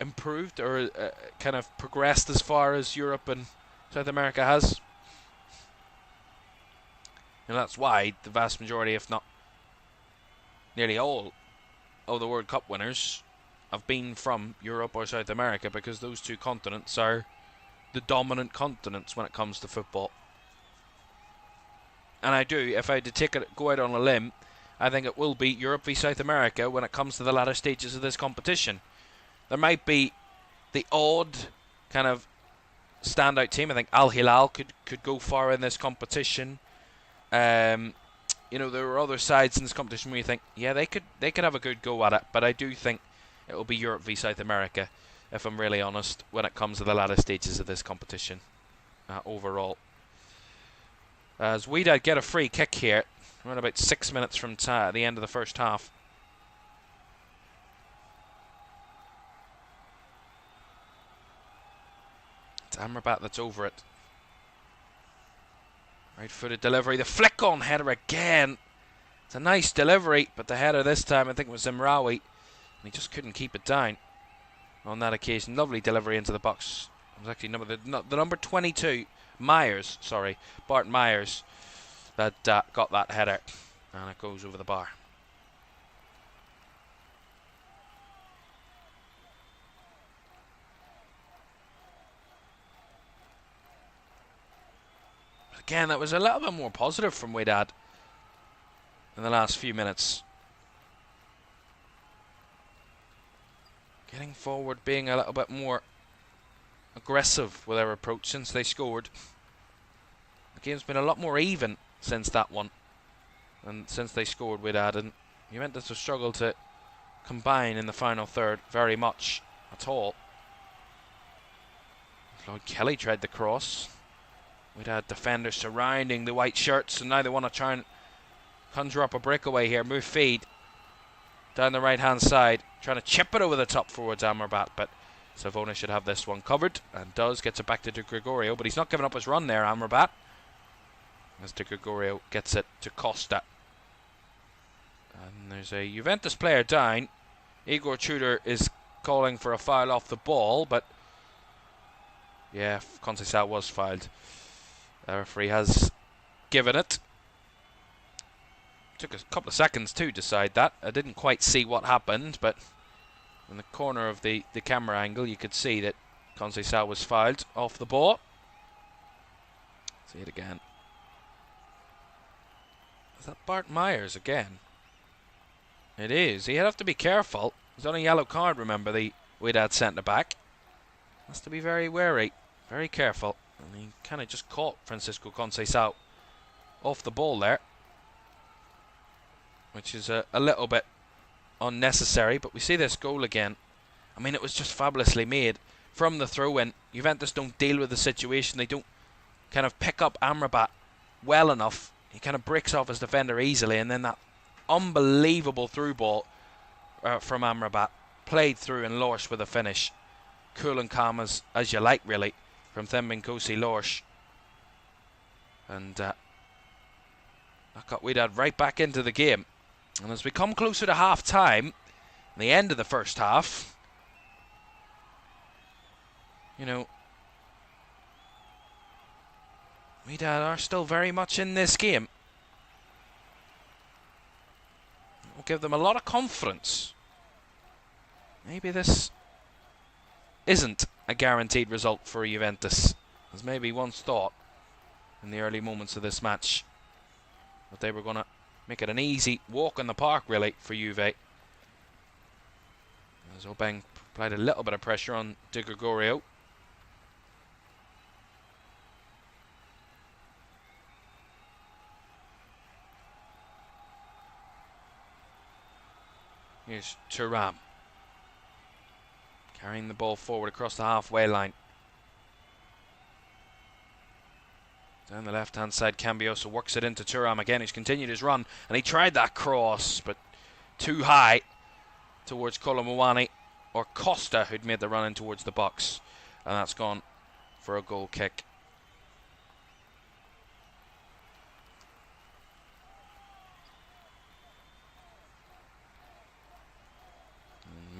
improved or kind of progressed as far as Europe and South America has. And that's why the vast majority, if not nearly all, of the World Cup winners have been from Europe or South America, because those two continents are the dominant continents when it comes to football. And I do, if I had to go out on a limb, I think it will be Europe v South America when it comes to the latter stages of this competition. There might be the odd kind of standout team. I think Al Hilal could go far in this competition. There are other sides in this competition where you think, yeah, they could have a good go at it. But I do think it will be Europe v South America, if I'm really honest, when it comes to the latter stages of this competition overall. As Wedad get a free kick here, around about 6 minutes from the end of the first half. It's Amrabat that's over it. Right-footed delivery, the flick-on header again. It's a nice delivery, but the header this time, I think it was Zimraoui, and he just couldn't keep it down on that occasion. Lovely delivery into the box. It was actually the number 22, Bart Myers, that got that header, and it goes over the bar. Again, that was a little bit more positive from Wedad in the last few minutes. Getting forward, being a little bit more aggressive with their approach since they scored. The game's been a lot more even since that one, and since they scored Wedad, and Juventus have struggled to combine in the final third very much at all. Lloyd Kelly tried the cross. Wedad defenders surrounding the white shirts, and now they want to try and conjure up a breakaway here. Move feed down the right hand side, trying to chip it over the top towards Amrabat, but Savona should have this one covered, and does. Gets it back to De Gregorio, but he's not giving up his run there, Amrabat, as De Gregorio gets it to Costa. And there's a Juventus player down. Igor Tudor is calling for a foul off the ball, but yeah, Conceição was fouled. The referee has given it. Took a couple of seconds to decide that. I didn't quite see what happened, but in the corner of the camera angle you could see that Conceição was fouled off the ball. See it again. Is that Bart Myers again? It is. He'd have to be careful. He's on a yellow card, remember, the Wydad centre-back. Has to be very wary, very careful. And he kind of just caught Francisco Conceição off the ball there, which is a little bit unnecessary. But we see this goal again. I mean, it was just fabulously made from the throw-in. Juventus don't deal with the situation. They don't kind of pick up Amrabat well enough. He kind of breaks off his defender easily, and then that unbelievable through ball from Amrabat, played through and Lorsch with a finish. Cool and calm as you like, really, from Thembinkosi Lorsch. And that got Wedad right back into the game. And as we come closer to half-time, the end of the first half, you know, Wydad are still very much in this game. It will give them a lot of confidence. Maybe this isn't a guaranteed result for Juventus, as maybe once thought in the early moments of this match, that they were going to make it an easy walk in the park, really, for Juve. As Obeng applied a little bit of pressure on De Gregorio. Here's Thuram, carrying the ball forward across the halfway line. Down the left-hand side, Cambioso works it into Thuram again. He's continued his run, and he tried that cross, but too high towards Colomwani, or Costa, who'd made the run in towards the box. And that's gone for a goal kick.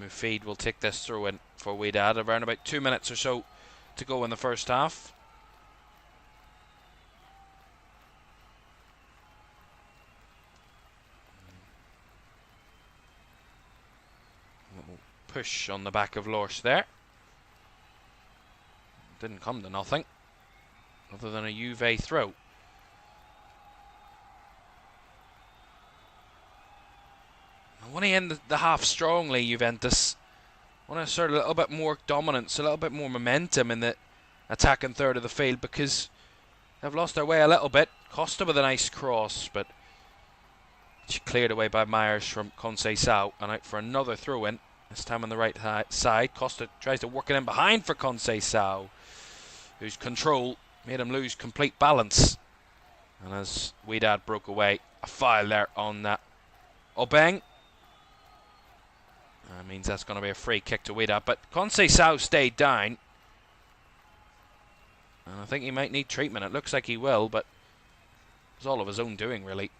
Mufid will take this throw in for Wedad. Around about 2 minutes or so to go in the first half. Push on the back of Lorsch there. Didn't come to nothing other than a Juve throw. I want to end the half strongly, Juventus. I want to assert a little bit more dominance, a little bit more momentum in the attacking third of the field, because they've lost their way a little bit. Costa with a nice cross, but it's cleared away by Myers from Conceição, and out for another throw-in. This time on the right side. Costa tries to work it in behind for Conceição, whose control made him lose complete balance. And as Wedad broke away, a foul there on Obeng. That means that's going to be a free kick to Wedad, but Conceição stayed down, and I think he might need treatment. It looks like he will, but it's all of his own doing, really.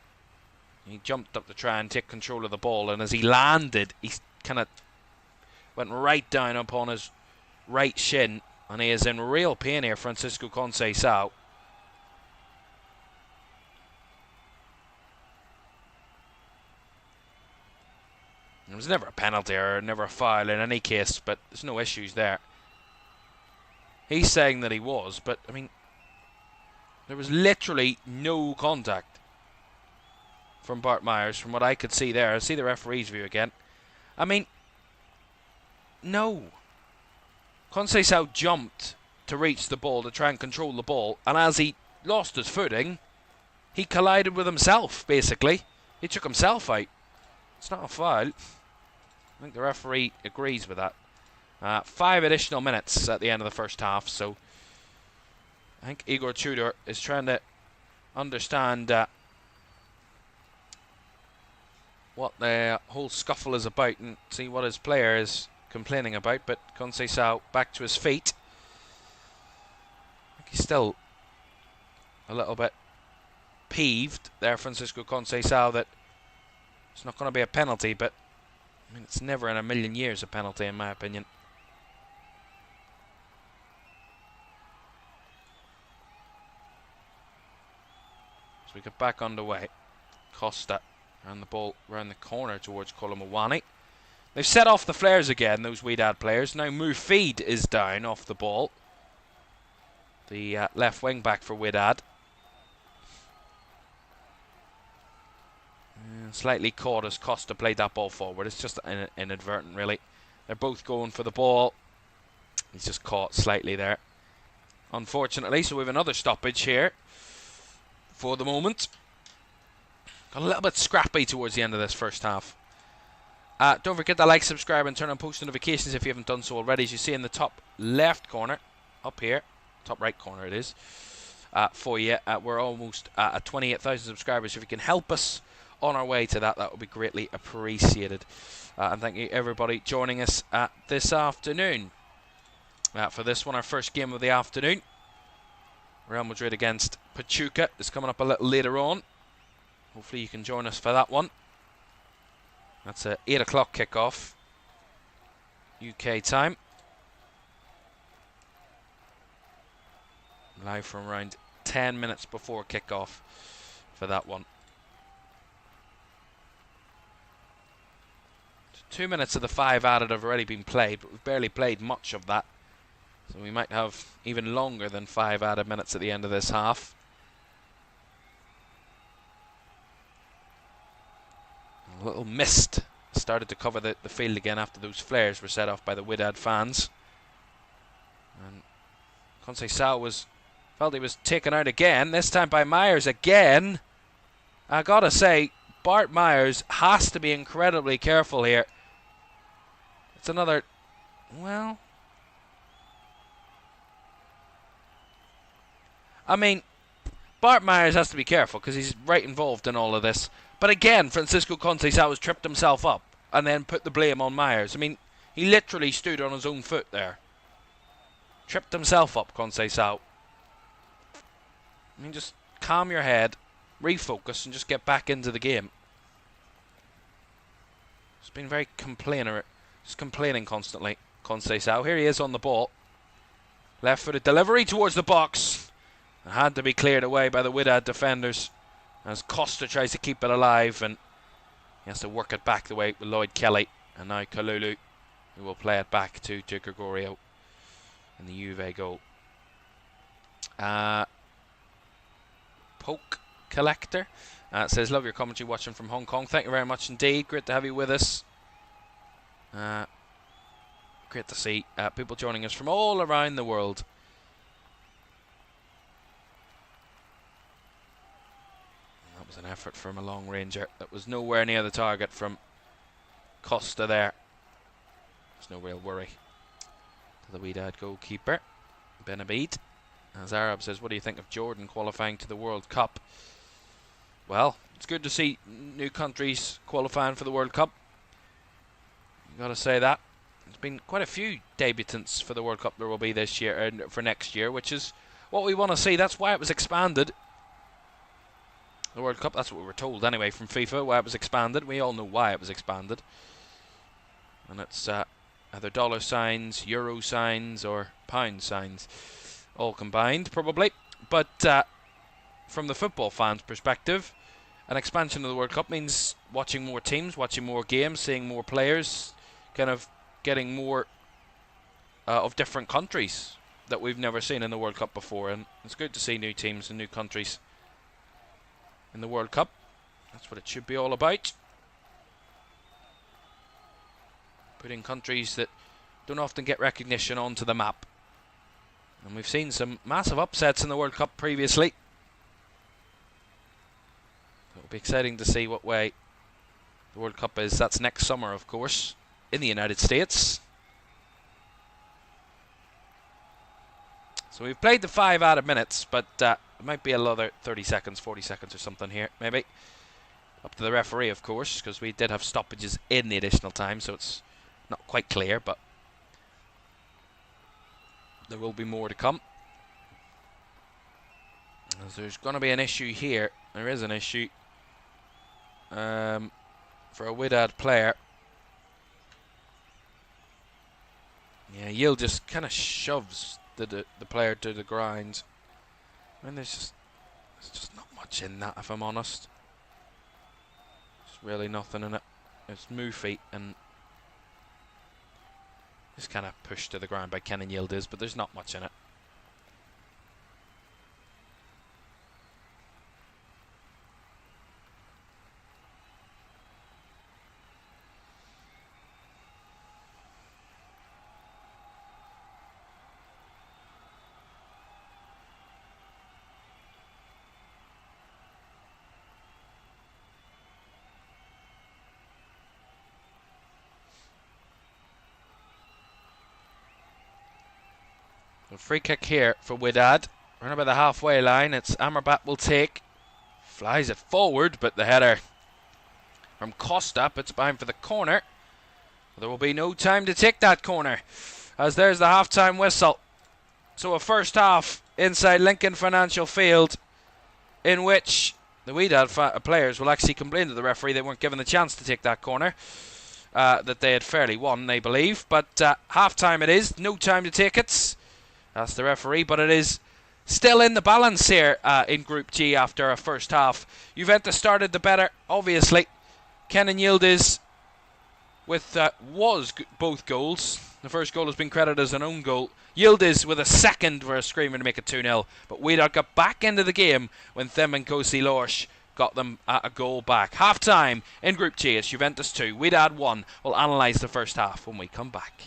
He jumped up to try and take control of the ball, and as he landed, he kind of went right down upon his right shin, and he is in real pain here, Francisco Conceição. It was never a penalty or never a foul in any case, but there's no issues there. He's saying that he was, but I mean, there was literally no contact from Bart Myers from what I could see there. I see the referee's view again. I mean, no. Conceição jumped to reach the ball, to try and control the ball, and as he lost his footing, he collided with himself, basically. He took himself out. It's not a foul. I think the referee agrees with that. 5 additional minutes at the end of the first half, so I think Igor Tudor is trying to understand what the whole scuffle is about and see what his player is complaining about. But Conceição back to his feet. I think he's still a little bit peeved there, Francisco Conceição, that it's not going to be a penalty, but I mean, it's never in a million years a penalty, in my opinion. So we get back underway. Costa around the ball, around the corner towards Colomwani. They've set off the flares again, those Wydad players. Now Mufid is down off the ball. The left wing back for Wydad. Slightly caught as Costa played that ball forward. It's just inadvertent, really. They're both going for the ball. He's just caught slightly there, unfortunately. So we have another stoppage here for the moment. Got a little bit scrappy towards the end of this first half. Don't forget to like, subscribe and turn on post notifications if you haven't done so already. As you see in the top left corner, up here, top right corner it is, for you. We're almost at 28,000 subscribers. If you can help us on our way to that, that would be greatly appreciated. And thank you everybody joining us this afternoon. For this one, our first game of the afternoon. Real Madrid against Pachuca is coming up a little later on. Hopefully you can join us for that one. That's a 8 o'clock kickoff, UK time. Live from around 10 minutes before kickoff for that one. 2 minutes of the 5 added have already been played, but we've barely played much of that. So we might have even longer than 5 added minutes at the end of this half. A little mist started to cover the field again after those flares were set off by the Wedad fans. And Conceição felt he was taken out again, this time by Myers again. I gotta say, Bart Myers has to be incredibly careful here. It's another, well, I mean, Bart Myers has to be careful because he's right involved in all of this. But again, Francisco Conceição has tripped himself up and then put the blame on Myers. I mean, he literally stood on his own foot there. Tripped himself up, Conceição. I mean, just calm your head, refocus, and just get back into the game. He's been very just complaining constantly, Conceição. Here he is on the ball. Left-footed delivery towards the box. It had to be cleared away by the Wydad defenders as Costa tries to keep it alive, and he has to work it back the way with Lloyd Kelly. And now Kalulu, who will play it back to Gregorio in the Juve goal. Poke Collector says, love your commentary watching from Hong Kong. Thank you very much indeed. Great to have you with us. Great to see people joining us from all around the world. That was an effort from a long ranger that was nowhere near the target from Costa there. There's no real worry to the Wydad goalkeeper, Benabid. As Arab says, what do you think of Jordan qualifying to the World Cup? Well, it's good to see new countries qualifying for the World Cup. You've got to say that. There's been quite a few debutants for the World Cup there will be this year and for next year, which is what we want to see. That's why it was expanded. The World Cup, that's what we were told anyway from FIFA, why it was expanded. We all know why it was expanded. And it's either dollar signs, euro signs, or pound signs. All combined, probably. But from the football fans' perspective, an expansion of the World Cup means watching more teams, watching more games, seeing more players, kind of getting more of different countries that we've never seen in the World Cup before. And it's good to see new teams and new countries in the World Cup. That's what it should be all about. Putting countries that don't often get recognition onto the map. And we've seen some massive upsets in the World Cup previously. It'll be exciting to see what way the World Cup is. That's next summer, of course, in the United States. So we've played the 5 added minutes, but it might be another 30 seconds, 40 seconds or something here, maybe. Up to the referee, of course, because we did have stoppages in the additional time, so it's not quite clear, but there will be more to come. As there's going to be an issue here. There is an issue for a Wedad player. Yeah, Yil just kind of shoves the player to the ground. I mean, there's just not much in that, if I'm honest. There's really nothing in it. It's Mufi and just kind of pushed to the ground by Kenan Yildiz, but there's not much in it. So free kick here for Wedad. Around about the halfway line. It's Amrabat will take. Flies it forward, but the header from Costa puts behind for the corner. There will be no time to take that corner, as there's the half-time whistle. So a first half inside Lincoln Financial Field in which the Wydad players will actually complain to the referee they weren't given the chance to take that corner, that they had fairly won, they believe. But half-time it is, no time to take it. That's the referee, but it is still in the balance here in Group G after a first half. Juventus started the better, obviously. Kenan Yildiz with both goals. The first goal has been credited as an own goal. Yildiz with a second for a screamer to make it 2-0. But Wydad got back into the game when Thembenkosi Lorsch got them a goal back. Half time in Group G. It's Juventus 2, Wydad 1. We'll analyse the first half when we come back.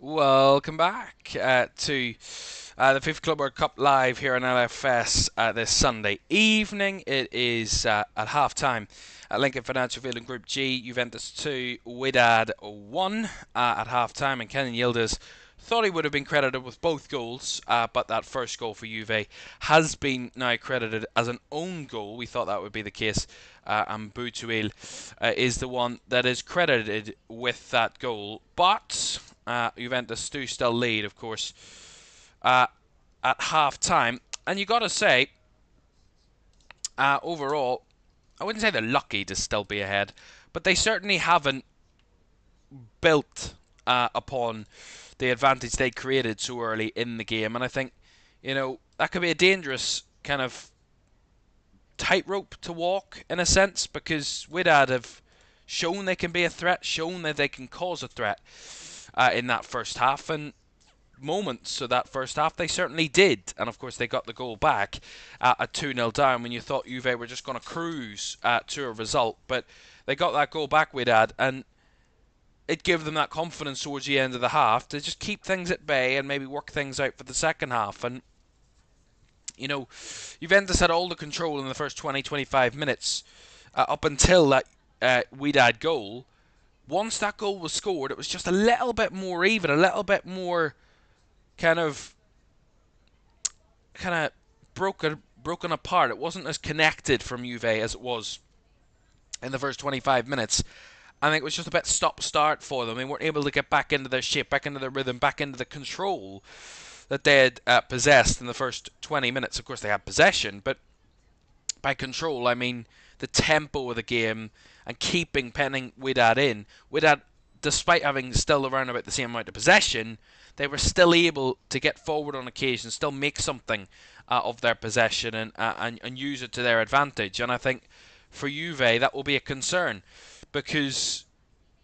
Welcome back to the FIFA Club World Cup live here on LFS this Sunday evening. It is at half time at Lincoln Financial Field in Group G. Juventus 2, Wydad 1 at half time, and Kenan Yildiz thought he would have been credited with both goals, but that first goal for Juve has been now credited as an own goal. We thought that would be the case, and Buildup is the one that is credited with that goal. But Juventus do still lead, of course, at half time. And you got to say, overall, I wouldn't say they're lucky to still be ahead, but they certainly haven't built upon the advantage they created so early in the game. And I think, that could be a dangerous kind of tightrope to walk in a sense, because Wydad have shown they can be a threat, shown that they can cause a threat in that first half, and moments of that first half they certainly did. And of course they got the goal back at 2-0 down when you thought Juve were just going to cruise to a result, but they got that goal back, Wedad, and it gave them that confidence towards the end of the half to just keep things at bay and maybe work things out for the second half. And Juventus had all the control in the first 20-25 minutes up until that Wedad goal. Once that goal was scored, it was just a little bit more even, a little bit more kind of broken apart. It wasn't as connected from Juve as it was in the first 25 minutes. I think it was just a bit stop-start for them. They weren't able to get back into their shape, back into their rhythm, back into the control that they had possessed in the first 20 minutes. Of course, they had possession, but by control, I mean the tempo of the game and penning Wydad in. Wydad, despite having still around about the same amount of possession, they were still able to get forward on occasion, still make something of their possession and use it to their advantage. And I think for Juve, that will be a concern, because,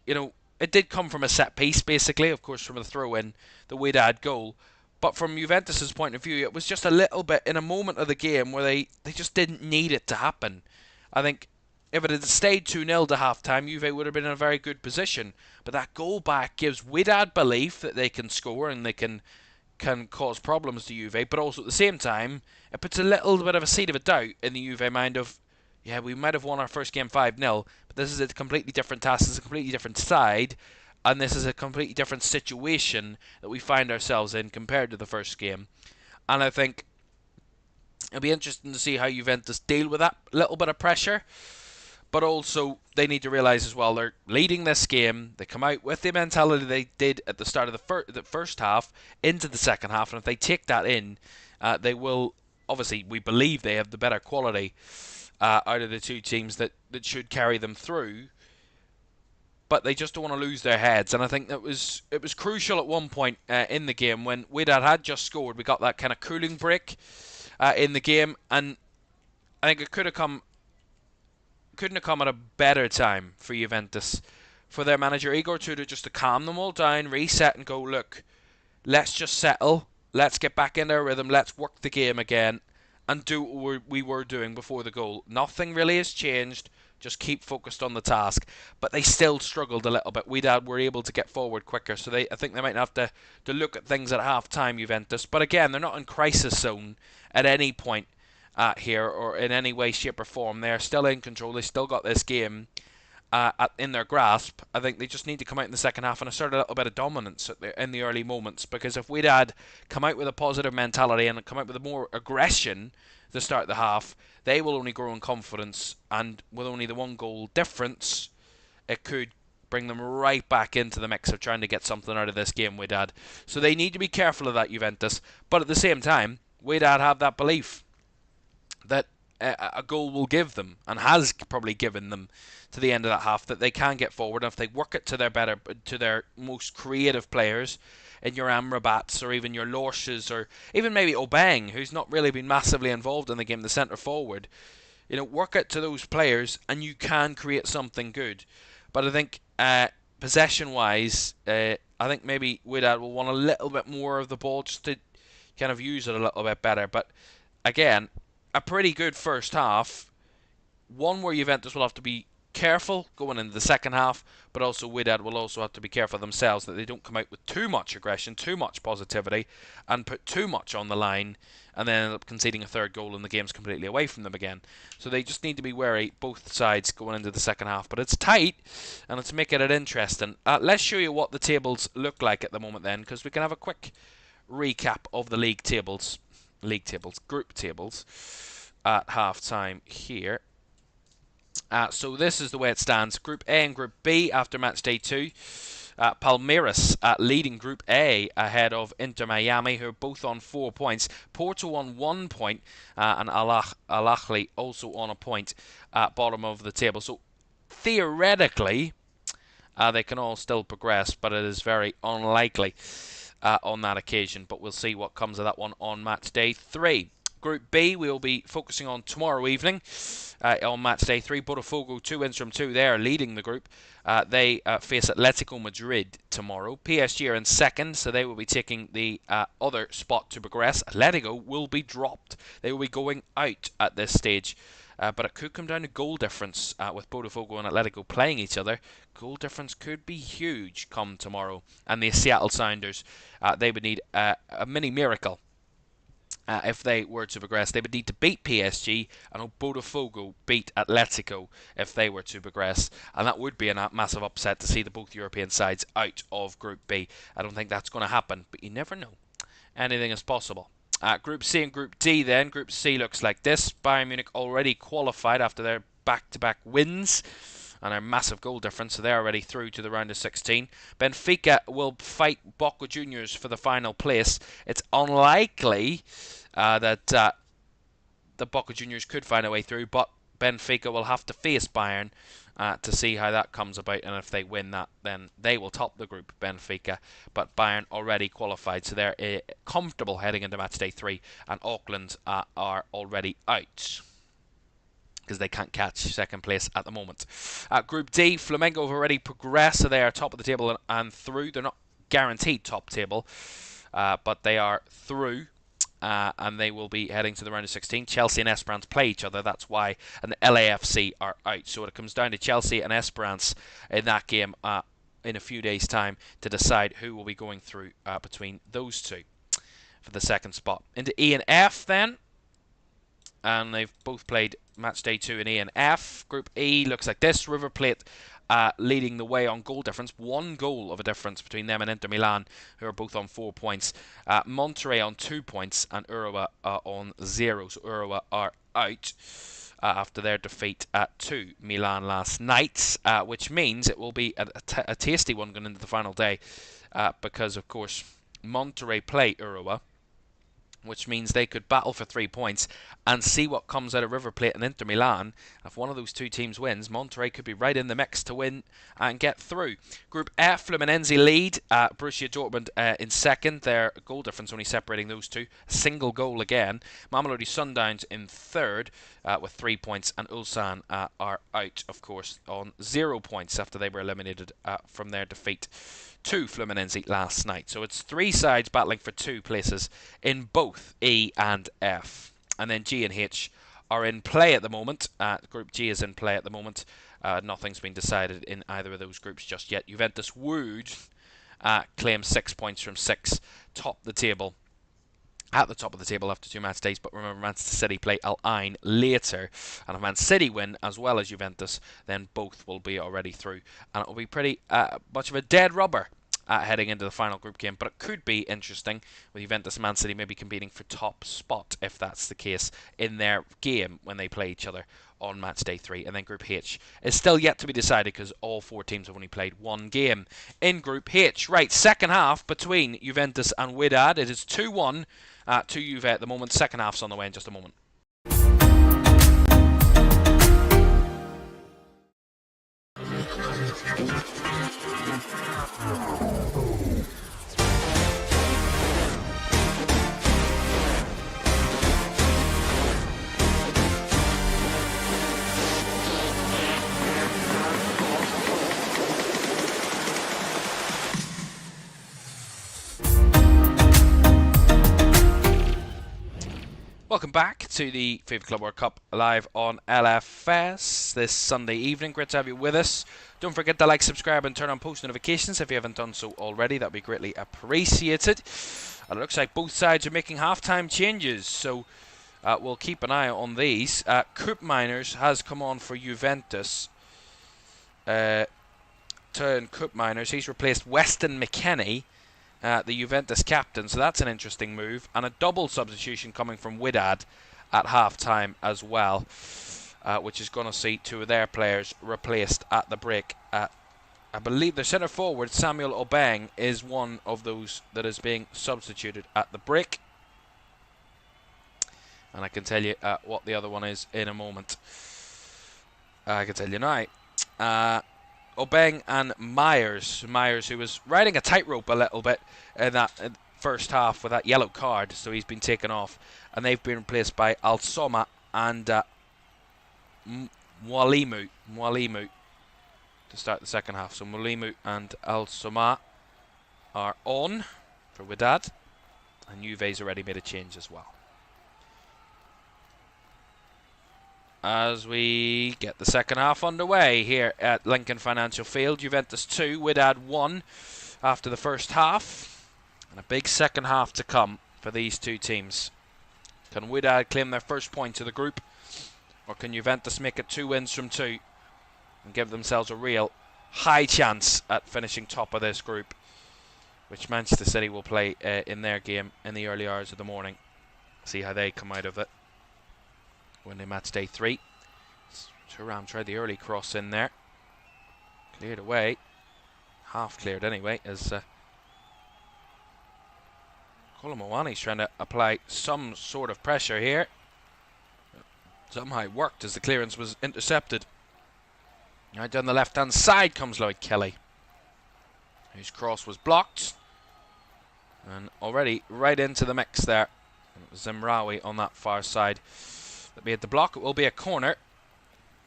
it did come from a set piece, basically, of course, from the throw-in, the Wedad goal. But from Juventus' point of view, it was just a little bit in a moment of the game where they just didn't need it to happen. I think if it had stayed 2-0 to half-time, Juve would have been in a very good position. But that goal back gives Wydad belief that they can score and they can cause problems to Juve. But also at the same time, it puts a little bit of a seed of a doubt in the Juve mind of, yeah, we might have won our first game 5-0, but this is a completely different task, this is a completely different side, and this is a completely different situation that we find ourselves in compared to the first game. And I think it'll be interesting to see how Juventus deal with that little bit of pressure. But also, they need to realise as well, they're leading this game. They come out with the mentality they did at the start of the first half into the second half. And if they take that in, they will, obviously, we believe they have the better quality out of the two teams that should carry them through. But they just don't want to lose their heads. And I think it was crucial at one point in the game when Wydad had just scored. We got that kind of cooling break in the game. And I think it couldn't have come at a better time for Juventus, for their manager Igor Tudor just to calm them all down, reset and go, look, let's just settle, let's get back in our rhythm, let's work the game again and do what we were doing before the goal. Nothing really has changed, just keep focused on the task. But they still struggled a little bit. Wydad were able to get forward quicker, so I think they might have to look at things at half-time, Juventus. But again, they're not in crisis zone at any point here or in any way, shape or form. They're still in control. They still got this game in their grasp. I think they just need to come out in the second half and assert a little bit of dominance in the early moments, because if Wydad come out with a positive mentality and come out with more aggression at the start of the half, they will only grow in confidence, and with only the one goal difference, it could bring them right back into the mix of trying to get something out of this game, Wydad. So they need to be careful of that, Juventus. But at the same time, Wydad have that belief that a goal will give them, and has probably given them to the end of that half, that they can get forward. And if they work it to their most creative players, in your Amrabats or even your Lorsches or even maybe Obeng, who's not really been massively involved in the game, the centre forward, work it to those players and you can create something good. But I think possession-wise, I think maybe Wydad will want a little bit more of the ball just to kind of use it a little bit better. But again, a pretty good first half, one where Juventus will have to be careful going into the second half, but also Wedad will also have to be careful themselves that they don't come out with too much aggression, too much positivity, and put too much on the line, and then end up conceding a third goal and the game's completely away from them again. So they just need to be wary, both sides, going into the second half. But it's tight, and let's make it interesting. Let's show you what the tables look like at the moment then, because we can have a quick recap of the group tables at half time here. So this is the way it stands. Group A and Group B after match day 2. Palmeiras leading Group A ahead of Inter Miami, who are both on 4 points. Porto on 1 point, and Al-Ahly also on a point at bottom of the table. So theoretically, they can all still progress, but it is very unlikely on that occasion. But we'll see what comes of that one on match day 3. Group B, we'll be focusing on tomorrow evening on match day 3. Botafogo, 2 wins from 2 there, leading the group. They face Atletico Madrid tomorrow. PSG are in second, so they will be taking the other spot to progress. Atletico will be dropped. They will be going out at this stage. But it could come down to goal difference with Botafogo and Atletico playing each other. Goal difference could be huge come tomorrow. And the Seattle Sounders, they would need a mini miracle. If they were to progress, they would need to beat PSG, and Botafogo beat Atletico if they were to progress, and that would be a massive upset to see both European sides out of Group B. I don't think that's going to happen, but you never know. Anything is possible. Group C and Group D then. Group C looks like this. Bayern Munich already qualified after their back-to-back wins and their massive goal difference, so they're already through to the round of 16. Benfica will fight Boca Juniors for the final place. It's unlikely that the Boca Juniors could find a way through, but Benfica will have to face Bayern to see how that comes about, and if they win that, then they will top the group, Benfica. But Bayern already qualified, so they're comfortable heading into match day 3, and Auckland are already out because they can't catch second place at the moment. Group D, Flamengo have already progressed, so they are top of the table and through. They're not guaranteed top table, but they are through. And they will be heading to the round of 16. Chelsea and Esperance play each other, that's why. And the LAFC are out. So it comes down to Chelsea and Esperance in that game in a few days' time to decide who will be going through between those two for the second spot. Into E and F then. And they've both played match day 2 in E and F. Group E looks like this. River Plate leading the way on goal difference. 1 goal of a difference between them and Inter Milan, who are both on 4 points. Monterrey on 2 points and Urawa on 0. So Urawa are out after their defeat to Milan last night, which means it will be a tasty one going into the final day because, of course, Monterrey play Urawa, which means they could battle for 3 points and see what comes out of River Plate and Inter Milan. If one of those two teams wins, Monterrey could be right in the mix to win and get through. Group F, Fluminense lead, Borussia Dortmund in second. Their goal difference only separating those two. A single goal again. Mamelodi Sundowns in third with 3 points, and Ulsan are out, of course, on 0 points after they were eliminated from their defeat to Fluminense last night. So it's 3 sides battling for 2 places in both E and F. And then G and H are in play at the moment. Group G is in play at the moment. Nothing's been decided in either of those groups just yet. Juventus would claim 6 points from 6, top the table. At the top of the table after 2 match days, but remember, Manchester City play Al Ain later, and if Man City win as well as Juventus, then both will be already through, and it will be pretty much of a dead rubber heading into the final group game. But it could be interesting with Juventus and Man City maybe competing for top spot, if that's the case, in their game when they play each other on match day 3. And then Group H is still yet to be decided because all 4 teams have only played 1 game in Group H. Right, second half between Juventus and Wydad. It is 2-1 to Juve at the moment. Second half's on the way in just a moment. Welcome back to the FIFA Club World Cup live on LFS this Sunday evening. Great to have you with us. Don't forget to like, subscribe and turn on post notifications if you haven't done so already. That would be greatly appreciated. And it looks like both sides are making half-time changes, so we'll keep an eye on these. Caoimhan has come on for Juventus. Caoimhan, he's replaced Weston McKennie, the Juventus captain, so that's an interesting move. And a double substitution coming from Wedad at half-time as well, which is going to see two of their players replaced at the break. I believe the centre forward, Samuel Obeng, is one of those that is being substituted at the break. And I can tell you what the other one is in a moment. I can tell you now. Obeng and Myers, who was riding a tightrope a little bit in that first half with that yellow card, so he's been taken off, and they've been replaced by Al-Soma and Mwalimu to start the second half. So Mwalimu and Al-Soma are on for Wedad, and Juve's already made a change as well. As we get the second half underway here at Lincoln Financial Field, Juventus 2, Wydad 1 after the first half, and a big second half to come for these two teams. Can Wydad claim their first point of the group, or can Juventus make it 2 wins from 2 and give themselves a real high chance at finishing top of this group, which Manchester City will play in their game in the early hours of the morning. See how they come out of it when they match day 3. Thuram tried the early cross in there. Cleared away. Half cleared anyway, as Caoimhan's trying to apply some sort of pressure here. Somehow it worked as the clearance was intercepted. Right down the left-hand side comes Lloyd Kelly, whose cross was blocked. And already right into the mix there. Zemraoui on that far side. That made the block. It will be a corner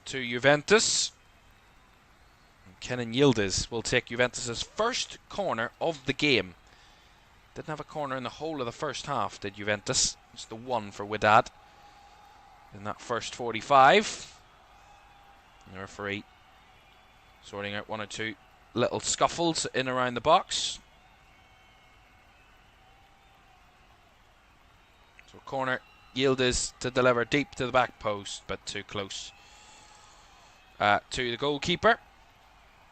to Juventus. And Kenan Yildiz will take Juventus' first corner of the game. Didn't have a corner in the whole of the first half, did Juventus? It's the one for Wedad in that first 45. And the referee sorting out 1 or 2 little scuffles in around the box. So corner. Yildiz to deliver deep to the back post, but too close to the goalkeeper.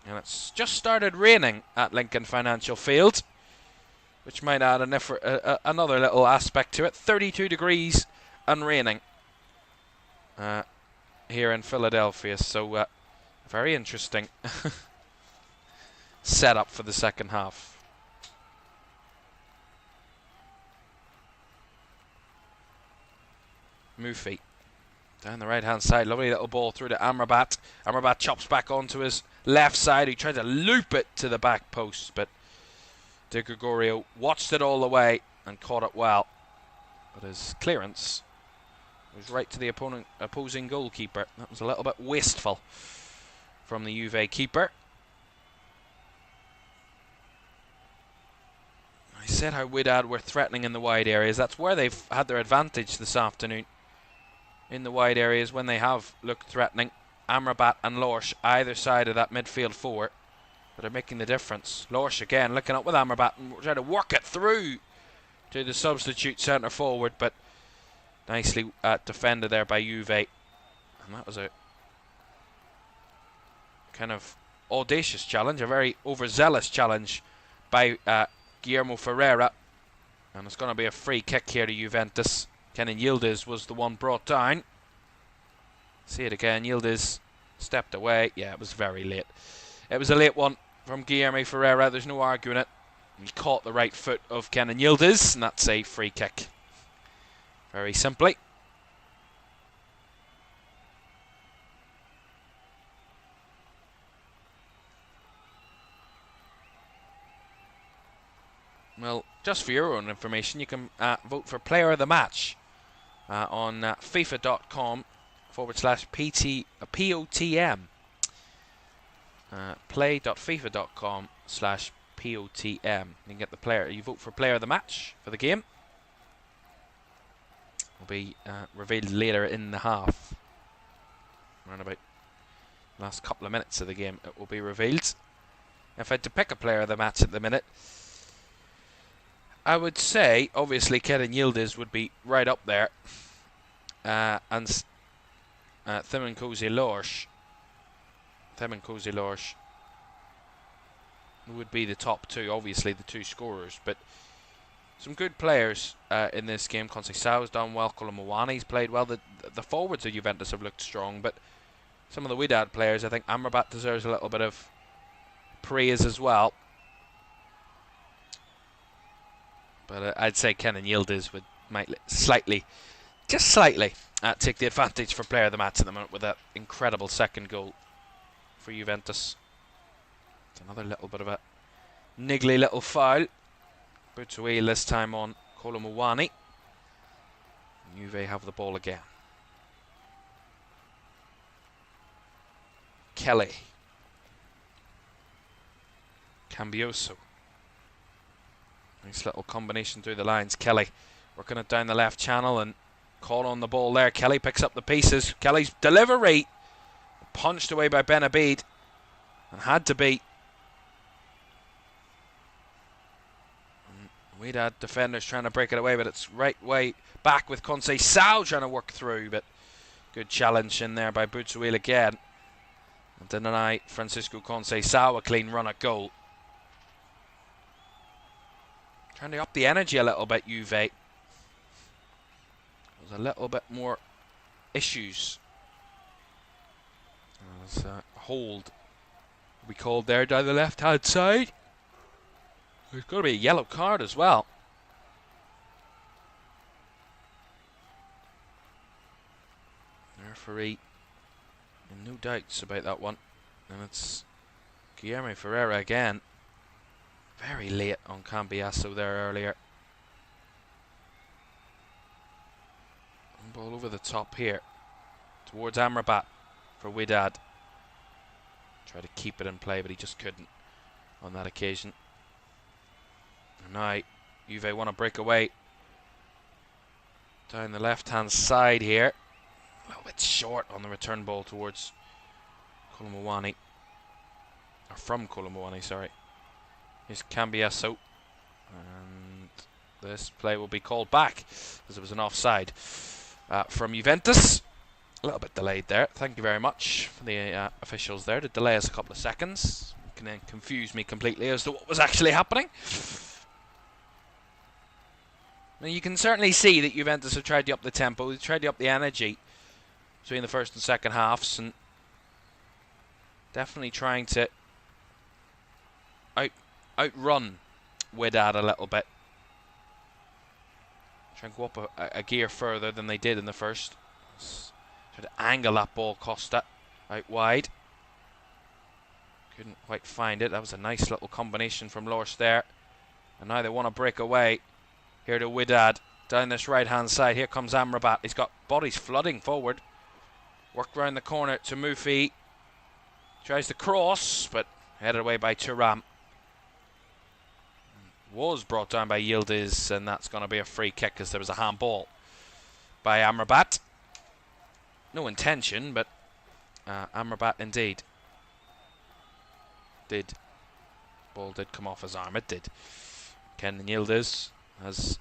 And it's just started raining at Lincoln Financial Field, which might add another little aspect to it. 32 degrees and raining here in Philadelphia, so very interesting setup for the second half. Mufi down the right hand side, lovely little ball through to Amrabat. Amrabat chops back onto his left side. He tried to loop it to the back post, but De Gregorio watched it all the way and caught it well. But his clearance was right to the opposing goalkeeper. That was a little bit wasteful from the Juve keeper. I said how Wydad were threatening in the wide areas. That's where they've had their advantage this afternoon. In the wide areas when they have looked threatening. Amrabat and Lorsch either side of that midfield 4 that are making the difference. Lorsch again looking up with Amrabat and trying to work it through to the substitute centre forward, but nicely defended there by Juve. And that was a kind of audacious challenge, a very overzealous challenge by Guillermo Ferreira. And it's going to be a free kick here to Juventus. Kenan Yildiz was the one brought down. See it again, Yildiz stepped away. Yeah, it was very late. It was a late one from Guillermo Ferreira, there's no arguing it. He caught the right foot of Kenan Yildiz, and that's a free kick. Very simply. Well, just for your own information, you can vote for Player of the Match on FIFA.com/POTM. Play.fifa.com/POTM. You can get the player. You vote for Player of the Match for the game. will be revealed later in the half. Around about the last couple of minutes of the game, it will be revealed. If I had to pick a player of the match at the minute, I would say, obviously, Caoimhan Yildiz would be right up there. And Caoimhan Ferris would be the top two, obviously the two scorers, but some good players in this game. Conceição's done well, Caoimhan's played well. The forwards of Juventus have looked strong, but some of the Wydad players, I think Amrabat deserves a little bit of praise as well. But I'd say Caoimhan Yildiz might just slightly take the advantage for player of the match at the moment with that incredible second goal for Juventus. It's another little bit of a niggly little foul. Buildup this time on Caoimhan. Juve have the ball again. Kelly. Cambioso. Nice little combination through the lines. Kelly working it down the left channel and caught on the ball there. Kelly picks up the pieces. Kelly's delivery punched away by Ben Abid and had to be. Wydad defenders trying to break it away, but it's right way back with Conceição trying to work through, but good challenge in there by Buildup again. And deny Francisco Conceição a clean run at goal. Trying to up the energy a little bit, Juve. There's a little bit more issues. There's a hold we called there down the left-hand side. There's got to be a yellow card as well. The referee, no doubts about that one. And it's Caoimhan Ferris again. Very late on Cambiasso there earlier. Ball over the top here towards Amrabat for Wedad. Tried to keep it in play, but he just couldn't on that occasion. And now Juve want to break away down the left-hand side here. A little bit short on the return ball towards Caoimhan. Or from Caoimhan, sorry. Here's Cambiasso. And this play will be called back as it was an offside from Juventus. A little bit delayed there. Thank you very much for the officials there to delay us a couple of seconds. It can then confuse me completely as to what was actually happening. Now you can certainly see that Juventus have tried to up the tempo, they've tried to up the energy between the first and second halves, and definitely trying to outrun Wedad a little bit. Try and go up a gear further than they did in the first. Try to angle that ball, Costa, out wide. Couldn't quite find it. That was a nice little combination from Lors there. And now they want to break away. Here to Wedad, down this right-hand side. Here comes Amrabat. He's got bodies flooding forward. Worked round the corner to Mufi. Tries to cross, but headed away by Thuram. Was brought down by Yildiz, and that's going to be a free kick as there was a handball by Amrabat. No intention, but Amrabat indeed did. Ball did come off his arm, it did. Caoimhan Yildiz has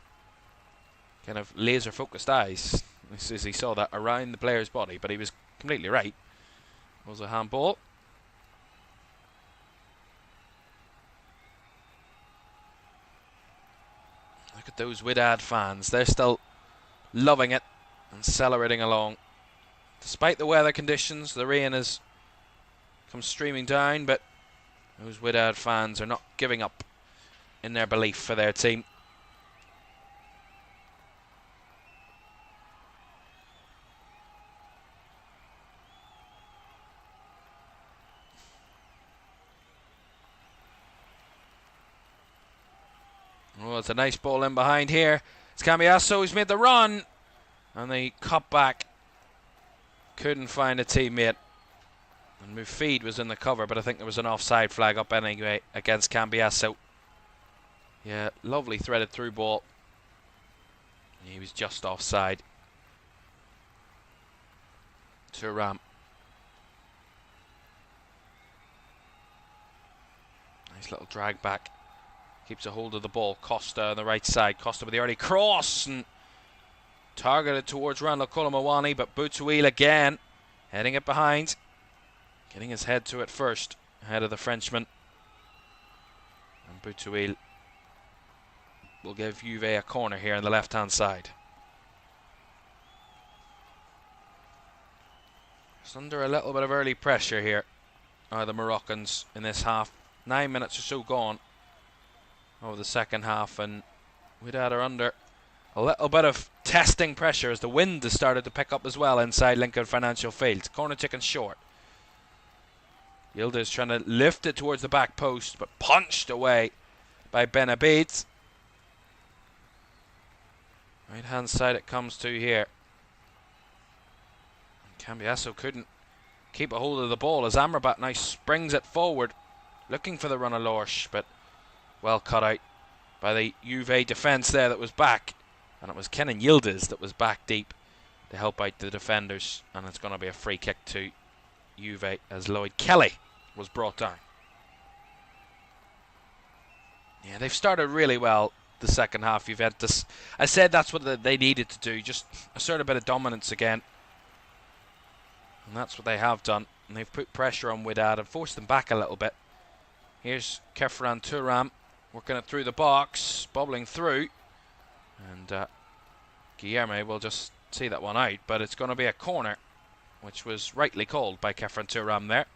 kind of laser focused eyes as he saw that around the player's body, but he was completely right. It was a handball. Look at those Wedad fans. They're still loving it and celebrating along. Despite the weather conditions, the rain has come streaming down, but those Wedad fans are not giving up in their belief for their team. Oh, it's a nice ball in behind here. It's Cambiasso who's made the run. And they cut back. Couldn't find a teammate. And Mufid was in the cover, but I think there was an offside flag up anyway against Cambiasso. Yeah, lovely threaded through ball. He was just offside. Thuram. Nice little drag back. Keeps a hold of the ball. Costa on the right side. Costa with the early cross and targeted towards Randall Colomawani, but Boutouil again heading it behind. Getting his head to it first, ahead of the Frenchman. And Boutouil will give Juve a corner here on the left-hand side. Just under a little bit of early pressure here are the Moroccans in this half. 9 minutes or so gone over the second half, and Wydad are under a little bit of testing pressure as the wind has started to pick up as well inside Lincoln Financial Field. Corner taken short. Yildiz trying to lift it towards the back post, but punched away by Benabid. Right hand side it comes to here. Cambiasso couldn't keep a hold of the ball as Amrabat now springs it forward, looking for the run of Lorsch, but well cut out by the Juve defence there that was back. And it was Kenan Yildiz that was back deep to help out the defenders. And it's going to be a free kick to Juve as Lloyd Kelly was brought down. Yeah, they've started really well the second half, Juventus. I said that's what they needed to do, just assert a bit of dominance again. And that's what they have done. And they've put pressure on Wedad and forced them back a little bit. Here's Caoimhan Ferris working it through the box, bobbling through. And Guilherme will just see that one out, but it's going to be a corner, which was rightly called by Caoimhan Ferris there.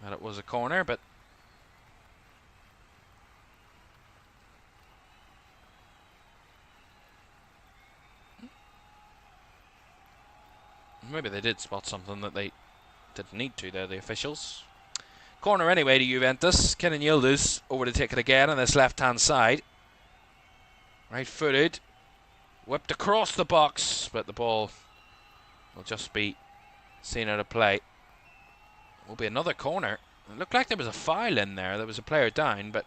And it was a corner, but maybe they did spot something that they didn't need to there, the officials. Corner anyway to Juventus. Kenan Yildiz over to take it again on this left-hand side. Right-footed. Whipped across the box, but the ball will just be seen out of play. Will be another corner. It looked like there was a foul in there. There was a player down, but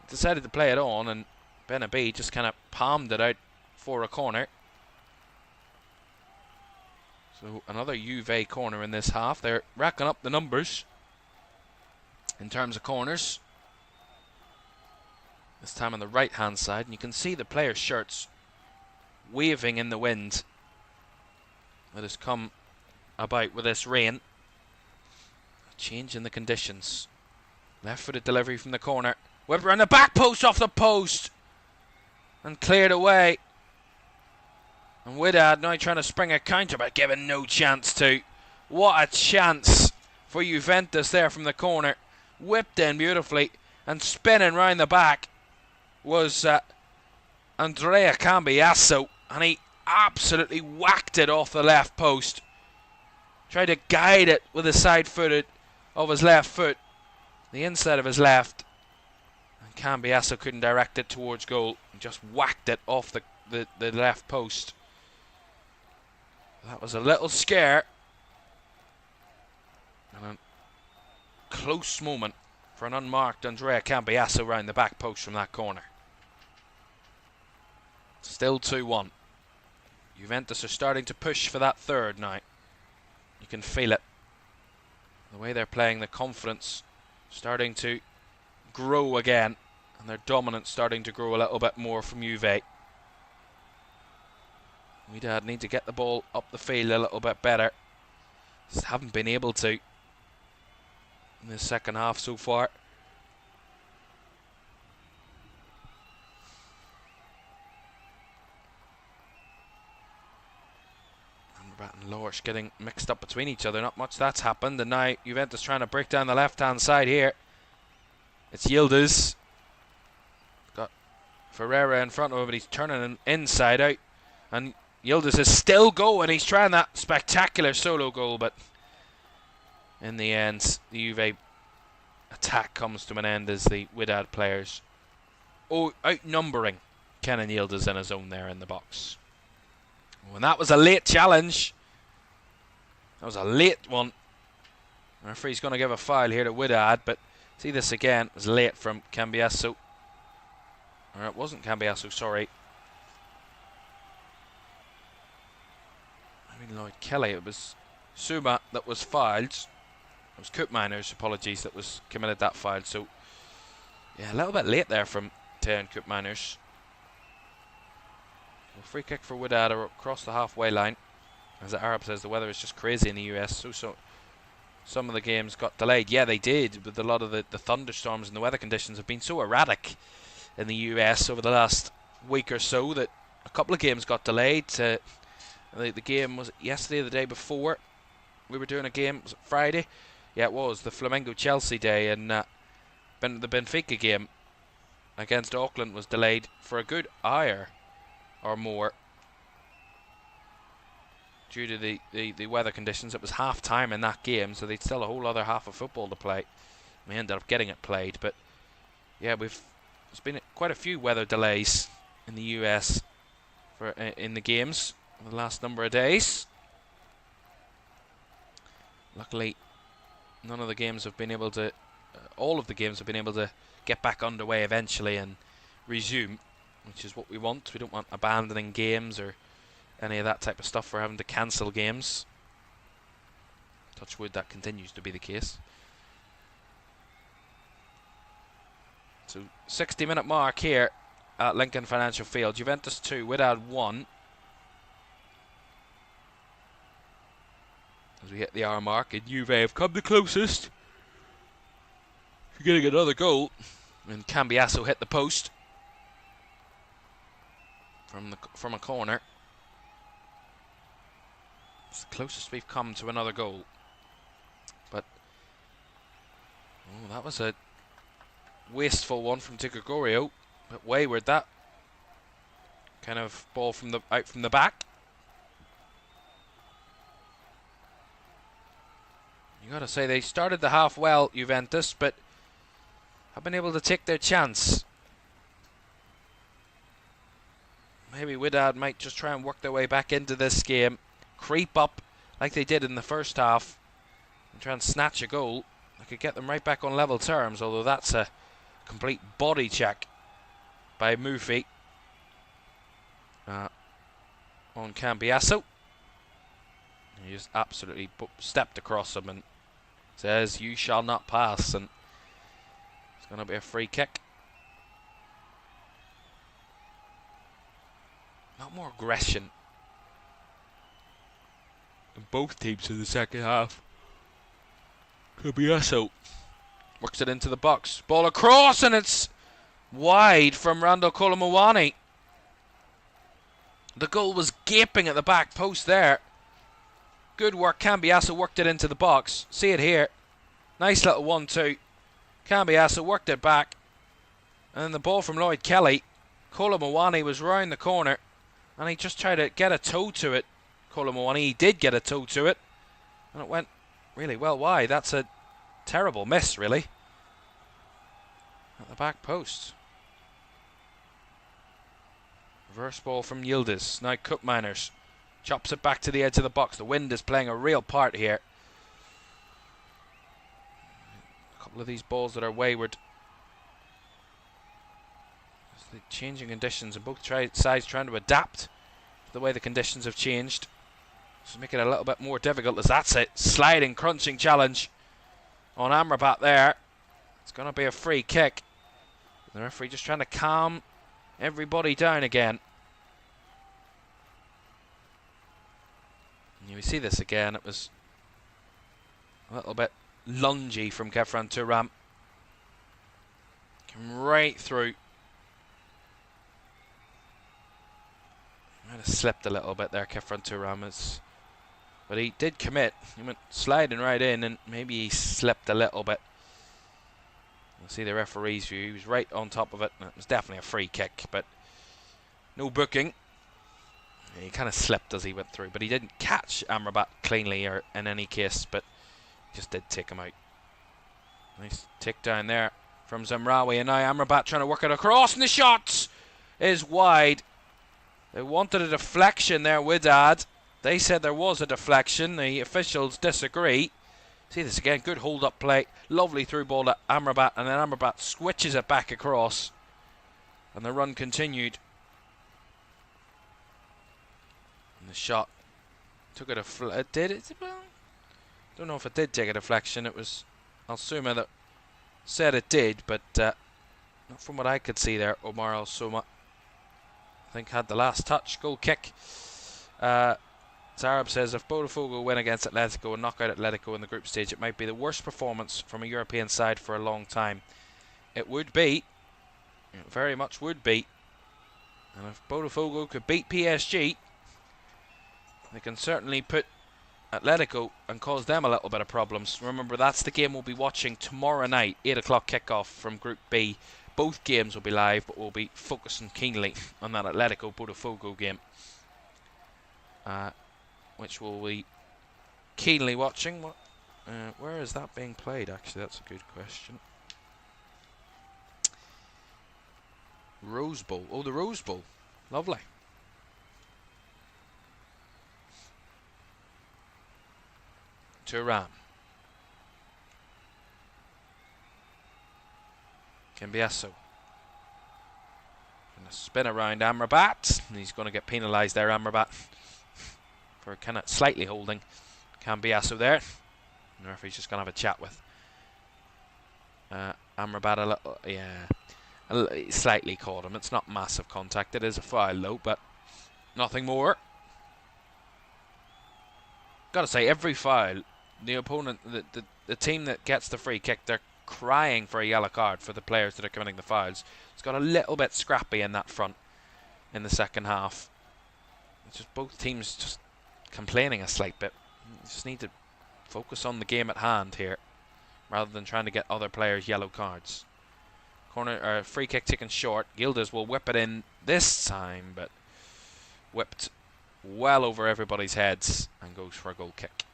decided to play it on, and Benabid just kind of palmed it out for a corner. So another Juve corner in this half. They're racking up the numbers in terms of corners. This time on the right hand side, and you can see the players' shirts waving in the wind that has come about with this rain. A change in the conditions. Left footed delivery from the corner. Whip around the back post, off the post, and cleared away. And Wedad now trying to spring a counter, but given no chance to. What a chance for Juventus there from the corner. Whipped in beautifully and spinning round the back was Andrea Cambiasso, and he absolutely whacked it off the left post. Tried to guide it with the side footed of his left foot, the inside of his left, and Cambiasso couldn't direct it towards goal and just whacked it off the left post. That was a little scare and a close moment for an unmarked Andrea Cambiasso round the back post from that corner. Still 2-1. Juventus are starting to push for that third now. You can feel it. The way they're playing, the confidence starting to grow again, and their dominance starting to grow a little bit more from Juve. Wydad need to get the ball up the field a little bit better. Just haven't been able to in the second half so far. Amrabat and Lorsch getting mixed up between each other. Not much that's happened, and now Juventus trying to break down the left-hand side here. It's Yildiz. Got Ferreira in front of him, but he's turning him inside out. And Yildiz is still going. He's trying that spectacular solo goal, but in the end, the Juve attack comes to an end as the Wydad players outnumbering Kenan Yildiz in his own there in the box. Oh, and that was a late challenge. That was a late one. The referee's going to give a foul here to Wydad, but see this again. It was late from Cambiasso. Or it wasn't Cambiasso, sorry. I mean Lloyd Kelly. It was Suma that was fouled. It was Caoimhan's, apologies, that was committed that foul. So, yeah, a little bit late there from Caoimhan's. Free kick for Wedad across the halfway line. As the Arab says, the weather is just crazy in the US. So some of the games got delayed. Yeah, they did, but a lot of the thunderstorms and the weather conditions have been so erratic in the US over the last week or so that a couple of games got delayed. The game was yesterday or the day before. We were doing a game, was it Friday? Yeah, it was the Flamengo-Chelsea day, and the Benfica game against Auckland was delayed for a good hour or more due to the weather conditions. It was half time in that game, so they'd still a whole other half of football to play. We ended up getting it played, but yeah, there's been quite a few weather delays in the US in the games over the last number of days. Luckily, none of the games have been able to. All of the games have been able to get back underway eventually and resume, which is what we want. We don't want abandoning games or any of that type of stuff for having to cancel games. Touch wood, that continues to be the case. So 60-minute mark here at Lincoln Financial Field. Juventus 2, Wydad 1. As we hit the hour mark, and Juve have come the closest to getting another goal. And Cambiasso hit the post from a corner. It's the closest we've come to another goal. But that was a wasteful one from Di Gregorio. Bit wayward, that kind of ball out from the back. You gotta say they started the half well, Juventus, but have been able to take their chance. Maybe Wedad might just try and work their way back into this game, creep up like they did in the first half, and try and snatch a goal. That could get them right back on level terms, although that's a complete body check by Mufi on Cambiasso. He just absolutely stepped across him and says, "You shall not pass," and it's going to be a free kick. Not more aggression in both teams in the second half. Cambiasso works it into the box. Ball across, and it's wide from Randall Caoimhan. The goal was gaping at the back post there. Good work. Cambiasso worked it into the box. See it here. Nice little 1-2. Cambiasso worked it back. And then the ball from Lloyd Kelly. Caoimhan was round the corner, and he just tried to get a toe to it. Caoimhan, he did get a toe to it, and it went really well wide. That's a terrible miss, really, at the back post. Reverse ball from Yildiz. Now Caoimhan's chops it back to the edge of the box. The wind is playing a real part here. A couple of these balls that are wayward. It's the changing conditions, and both sides trying to adapt to the way the conditions have changed. Just make it a little bit more difficult, as that's it. Sliding, crunching challenge on Amrabat there. It's going to be a free kick. The referee just trying to calm everybody down again. And you see this again. It was a little bit lungy from Kefran Turam. Came right through. Might have slipped a little bit there, Kefran Turam. But he did commit. He went sliding right in, and maybe he slipped a little bit. You'll see the referee's view. He was right on top of it. It was definitely a free kick, but no booking. He kind of slipped as he went through, but he didn't catch Amrabat cleanly or in any case, but he just did take him out. Nice tick down there from Zamraoui, and now Amrabat trying to work it across, and the shot is wide. They wanted a deflection there, Wedad. They said there was a deflection. The officials disagree. See this again. Good hold-up play. Lovely through ball to Amrabat, and then Amrabat switches it back across. And the run continued. And the shot took it did it? Well, Don't know if it did take a deflection. It was Al-Suma that said it did, but not from what I could see there. Omar Al-Suma, I think, had the last touch. Goal kick. Zarab says, if Botafogo win against Atletico and knock out Atletico in the group stage, it might be the worst performance from a European side for a long time. It would be. It very much would be. And if Botafogo could beat PSG, they can certainly put Atletico and cause them a little bit of problems. Remember, that's the game we'll be watching tomorrow night, 8 o'clock kickoff from Group B. Both games will be live, but we'll be focusing keenly on that Atletico-Botafogo game, which we'll be keenly watching. Where is that being played, actually? That's a good question. Rose Bowl. Oh, the Rose Bowl. Lovely. Thuram. Cambiasso. Gonna spin around Amrabat. He's going to get penalised there, Amrabat, for kind of slightly holding Cambiasso there. The referee's just going to have a chat with Amrabat a little. Yeah, slightly caught him. It's not massive contact. It is a foul though, but nothing more. Got to say, every foul, the opponent, the team that gets the free kick, they're crying for a yellow card for the players that are committing the fouls. It's got a little bit scrappy in that front in the second half. It's just both teams just complaining a slight bit. You just need to focus on the game at hand here, rather than trying to get other players yellow cards. Corner, free kick taken short. Gildas will whip it in this time, but whipped well over everybody's heads and goes for a goal kick.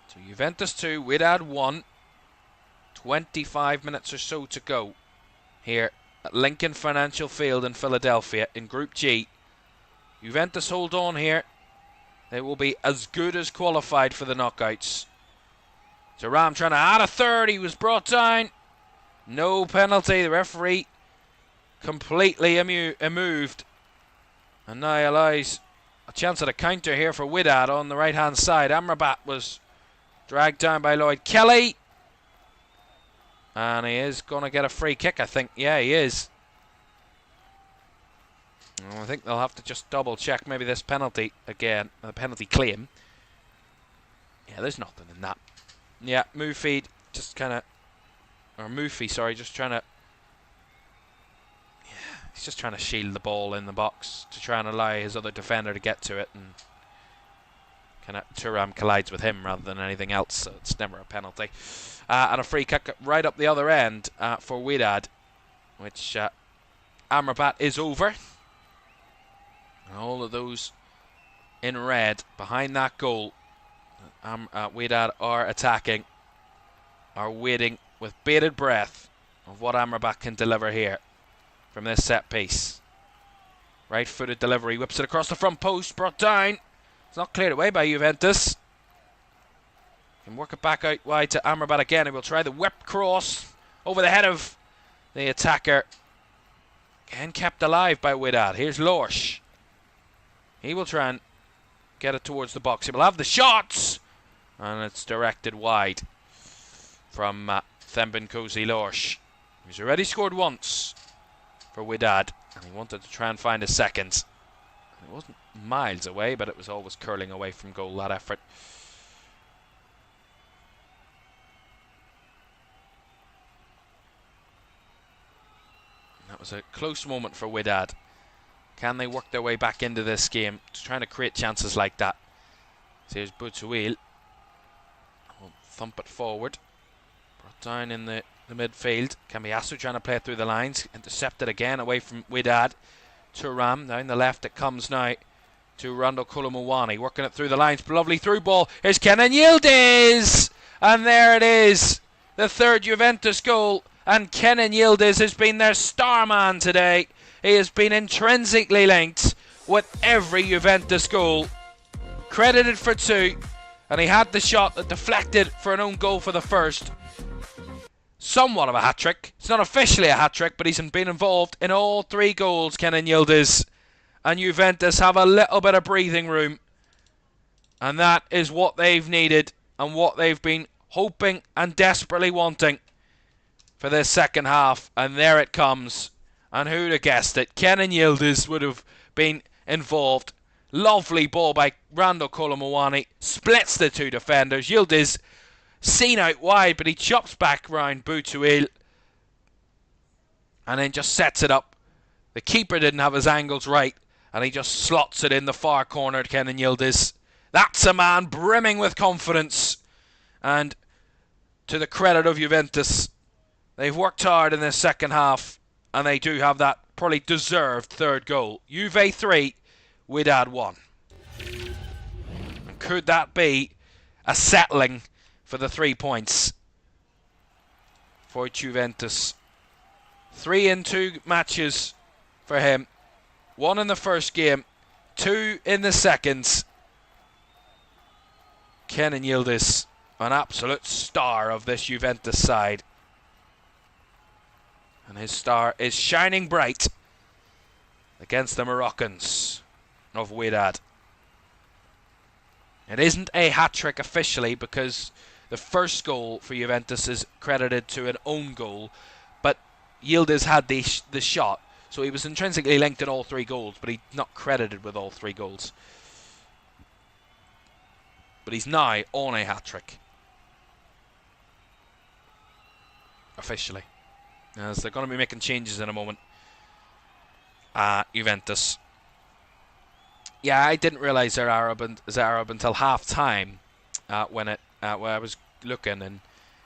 So Juventus 2, Wydad 1. 25 minutes or so to go here at Lincoln Financial Field in Philadelphia in Group G. Juventus hold on here. They will be as good as qualified for the knockouts. Thuram trying to add a third. He was brought down. No penalty. The referee completely immoved. And now allows a chance at a counter here for Wedad on the right-hand side. Amrabat was dragged down by Lloyd Kelly. And he is going to get a free kick, I think. Yeah, he is. Well, I think they'll have to just double check maybe this penalty again. The penalty claim. Yeah, there's nothing in that. Yeah, Mufi just kind of... Or Mufi, sorry, just trying to... Yeah, he's just trying to shield the ball in the box to try and allow his other defender to get to it. And kind of Thuram collides with him rather than anything else, so it's never a penalty. And a free kick right up the other end for Wedad, which Amrabat is over. And all of those in red behind that goal, Wedad are attacking, are waiting with bated breath of what Amrabat can deliver here from this set piece. Right-footed delivery, whips it across the front post, brought down. It's not cleared away by Juventus. Can work it back out wide to Amrabat again. He will try the whip cross over the head of the attacker. Again kept alive by Wedad. Here's Lorsch. He will try and get it towards the box. He will have the shots. And it's directed wide from Thembinkosi Lorsch. He's already scored once for Wedad. And he wanted to try and find a second. It wasn't miles away, but it was always curling away from goal, that effort. That was a close moment for Wedad. Can they work their way back into this game, trying to create chances like that? So here's Boutouil. Will thump it forward. Brought down in the midfield. Cambiasso trying to play it through the lines. Intercepted again away from Wedad. Thuram down the left it comes now to Randall Kolomouani. Working it through the lines. Lovely through ball. Here's Kenan Yildiz. And there it is. The third Juventus goal. And Kenan Yildiz has been their star man today. He has been intrinsically linked with every Juventus goal. Credited for 2. And he had the shot that deflected for an own goal for the first. somewhat of a hat-trick. It's not officially a hat-trick, but he's been involved in all 3 goals, Kenan Yildiz. And Juventus have a little bit of breathing room. And that is what they've needed and what they've been hoping and desperately wanting for this second half. And there it comes. And who'd have guessed it? Kenan Yildiz would have been involved. Lovely ball by Randall Colomwani. Splits the 2 defenders. Yildiz seen out wide, but he chops back round Butuil. And then just sets it up. The keeper didn't have his angles right. And he just slots it in the far corner to Kenan Yildiz. That's a man brimming with confidence. And to the credit of Juventus, they've worked hard in this second half. And they do have that probably deserved 3rd goal. Juve 3, Wydad 1. And could that be a settling for the 3 points for Juventus? 3 in 2 matches for him. 1 in the first game, 2 in the second. Kenan Yildiz, an absolute star of this Juventus side. And his star is shining bright against the Moroccans of Wedad. It isn't a hat-trick officially because the first goal for Juventus is credited to an own goal, but Yildiz had the shot, so he was intrinsically linked in all 3 goals, but he's not credited with all 3 goals. But he's now on a hat-trick. Officially. As they're going to be making changes in a moment. Juventus. Yeah, I didn't realise they're Arab until half-time when I was looking, and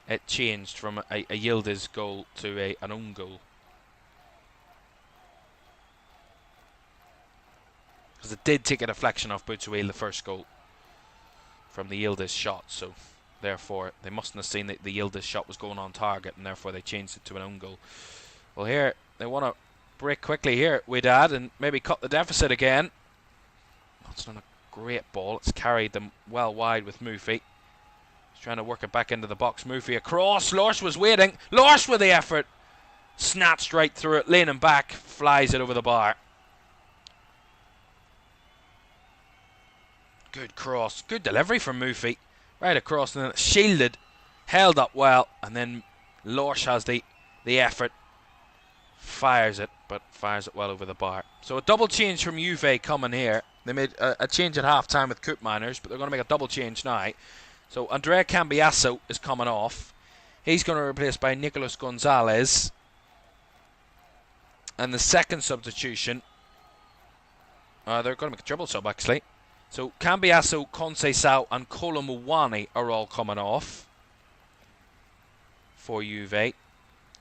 it changed from a Yildiz goal to an own goal. Because it did take a deflection off Butuil, the first goal, from the Yildiz shot, so therefore they mustn't have seen that the Yildiz shot was going on target, and therefore they changed it to an own goal. Well, here they want to break quickly here, Wedad, and maybe cut the deficit again. That's not a great ball. It's carried them well wide with Mufi. He's trying to work it back into the box. Mufi across. Lorsch was waiting. Lorsch with the effort. Snatched right through it. Leaning back. Flies it over the bar. Good cross. Good delivery from Mufi. Right across, and then it's shielded. Held up well. And then Lorsch has the effort. Fires it, but fires it well over the bar. So a double change from Juve coming here. They made a change at half-time with Koopmeiners, but they're going to make a double change now. So Andrea Cambiasso is coming off. He's going to be replaced by Nicolas Gonzalez. And the second substitution, they're going to make a triple sub actually. So Cambiasso, Conceição and Colomwani are all coming off for Juve.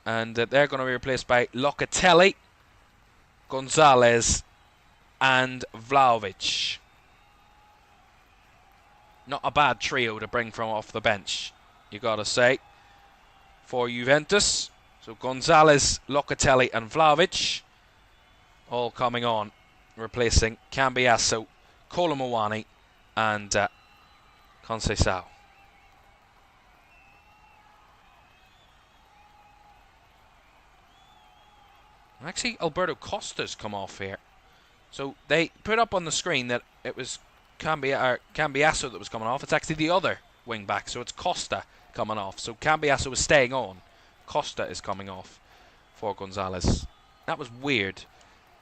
And they're going to be replaced by Locatelli, Gonzalez and Vlahovic. Not a bad trio to bring from off the bench, you got to say, for Juventus. So Gonzalez, Locatelli and Vlahovic all coming on, replacing Cambiasso, Colomwani and Conceição. Actually, Alberto Costa's come off here. So they put up on the screen that it was Cambiasso that was coming off. It's actually the other wing back, so it's Costa coming off. So Cambiasso is staying on. Costa is coming off for Gonzalez. That was weird.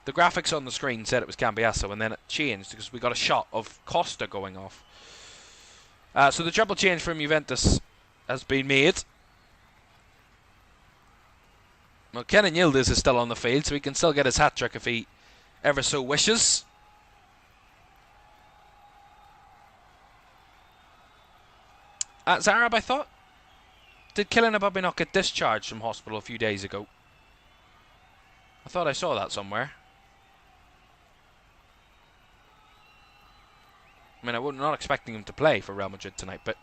The graphics on the screen said it was Cambiasso, and then it changed because we got a shot of Costa going off. So the triple change from Juventus has been made. Well, Kenan Yildiz is still on the field, so he can still get his hat-trick if he ever so wishes. Zarab, I thought. Did Kylian Mbappe not get discharged from hospital a few days ago? I thought I saw that somewhere. I mean, I was not expecting him to play for Real Madrid tonight, but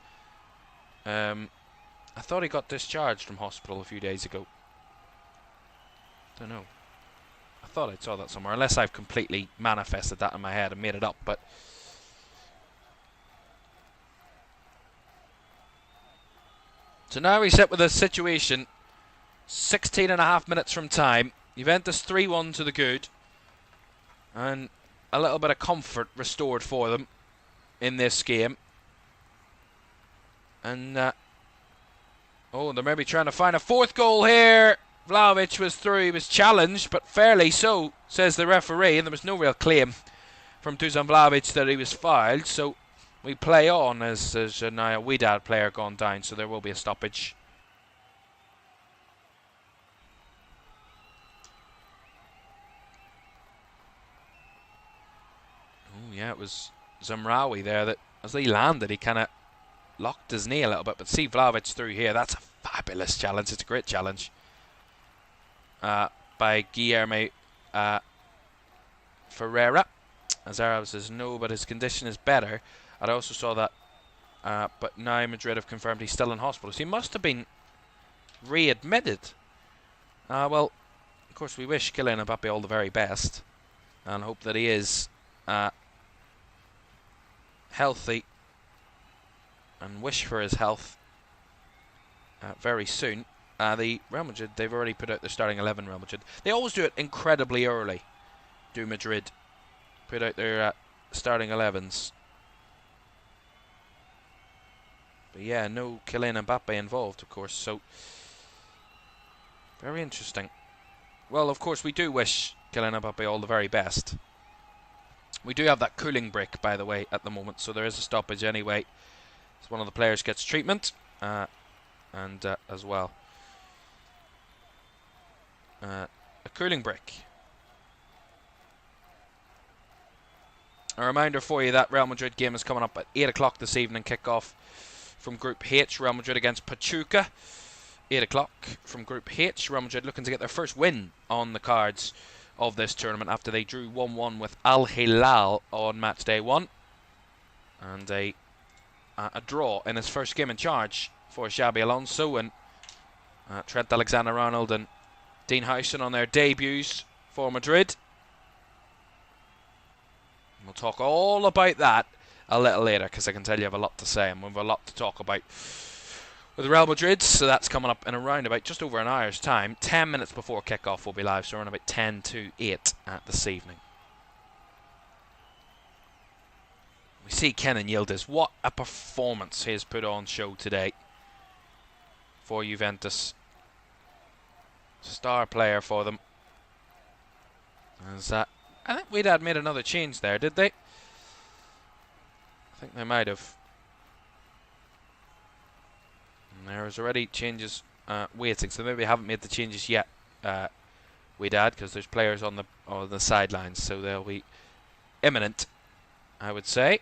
I thought he got discharged from hospital a few days ago. Don't know. I thought I saw that somewhere, unless I've completely manifested that in my head and made it up, but so now we sit with a situation 16.5 minutes from time. Juventus 3-1 to the good. And a little bit of comfort restored for them in this game. And, they're maybe trying to find a fourth goal here. Vlahovic was through. He was challenged, but fairly so, says the referee. And there was no real claim from Dusan Vlahovic that he was fouled. So we play on as now a Wydad player gone down. So there will be a stoppage. Oh, yeah, it was Zamraoui there that, as he landed, he kind of locked his knee a little bit. But see Vlahovic through here. That's a fabulous challenge. It's a great challenge by Guilherme Ferreira. Azarov says no, but his condition is better. I also saw that, but now Madrid have confirmed he's still in hospital. So he must have been readmitted. Well, of course, we wish Kylian Mbappe all the very best and hope that he is healthy and wish for his health very soon. The Real Madrid, they've already put out their starting 11. Real Madrid, they always do it incredibly early. Do Madrid put out their starting 11s? But yeah, no Kylian Mbappe involved, of course. So very interesting. Well, of course, we do wish Kylian Mbappe all the very best. We do have that cooling break, by the way, at the moment, so there is a stoppage anyway. So one of the players gets treatment, and as well a cooling break. A reminder for you that Real Madrid game is coming up at 8 o'clock this evening. Kickoff from Group H. Real Madrid against Pachuca. 8 o'clock from Group H. Real Madrid looking to get their first win on the cards of this tournament after they drew 1-1 with Al Hilal on match day 1. And a draw in his first game in charge for Xabi Alonso, and Trent Alexander-Arnold and Dean Howson on their debuts for Madrid. We'll talk all about that a little later, because I can tell you have a lot to say and we have a lot to talk about with Real Madrid. So that's coming up in around about just over an hour's time. 10 minutes before kickoff will be live, so around about 10 to 8 this evening. We see Kenan Yildiz. What a performance he has put on show today for Juventus. Star player for them. As I think Wedad made another change there, did they? I think they might have. And there is already changes waiting, so maybe they haven't made the changes yet, Wedad, because there's players on the sidelines, so they'll be imminent, I would say.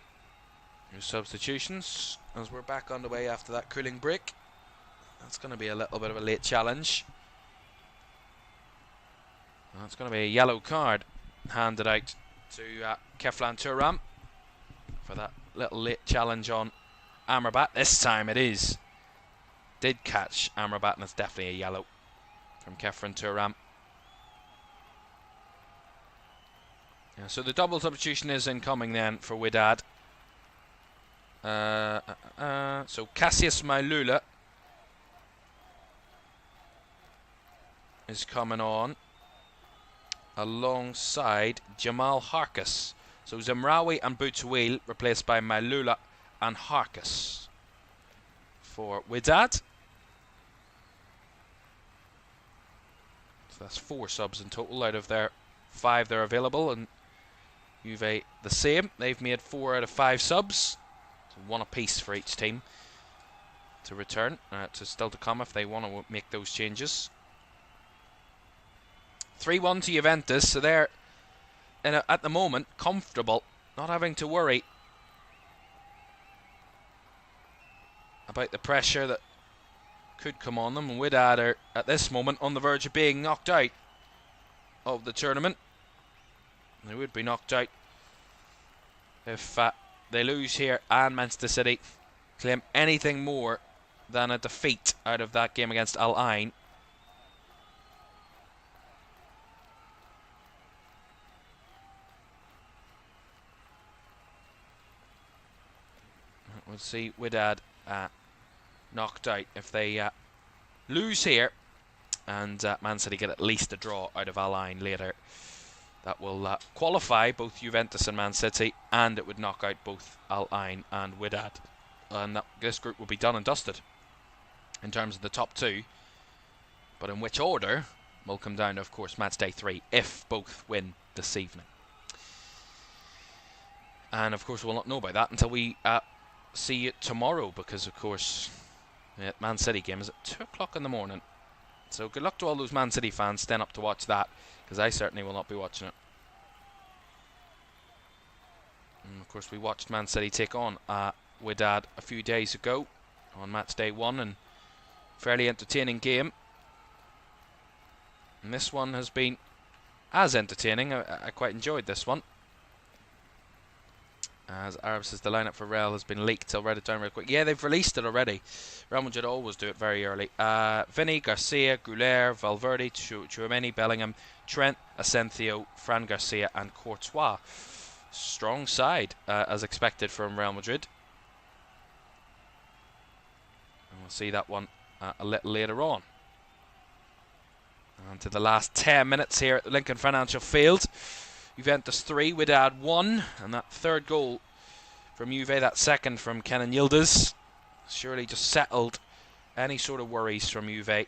New substitutions as we're back on the way after that cooling break. That's going to be a little bit of a late challenge. That's going to be a yellow card handed out to Keflan Turam for that little late challenge on Amrabat. This time it is. Did catch Amrabat, and it's definitely a yellow from Keflan Turam. Yeah, so the double substitution is incoming then for Wedad. So Cassius Mailula is coming on alongside Jamal Harkis. So Zamraoui and Boutouil replaced by Mailula and Harkis for Wedad. So that's 4 subs in total out of their 5 that are available, and Juve the same. They've made 4 out of 5 subs. So 1 apiece for each team to return, to still to come if they want to make those changes. 3-1 to Juventus, so they're at the moment comfortable, not having to worry about the pressure that could come on them. And Wedad are at this moment on the verge of being knocked out of the tournament. They would be knocked out if they lose here and Manchester City claim anything more than a defeat out of that game against Al Ain. We'll see Wedad knocked out. If they lose here and Man City get at least a draw out of Al Ain later. That will qualify both Juventus and Man City, and it would knock out both Al Ain and Wydad. And this group will be done and dusted in terms of the top two. But in which order will come down to, of course, match day 3, if both win this evening. And, of course, we'll not know about that until we see it tomorrow, because, of course, the Man City game is at 2 o'clock in the morning. So good luck to all those Man City fans staying up to watch that, because I certainly will not be watching it. And of course, we watched Man City take on Wedad a few days ago on match day 1, and fairly entertaining game. And this one has been as entertaining. I quite enjoyed this one. As Arab says, the lineup for Real has been leaked. I'll write it down real quick. Yeah, they've released it already. Real Madrid always do it very early. Vinny, Garcia, Goulet, Valverde, Tchouaméni, Bellingham, Trent, Asensio, Fran Garcia and Courtois. Strong side, as expected from Real Madrid. And we'll see that one a little later on. And to the last 10 minutes here at the Lincoln Financial Field. Juventus 3, Wydad 1, and that third goal from Juve, that second from Kenan Yildiz, surely just settled any sort of worries from Juve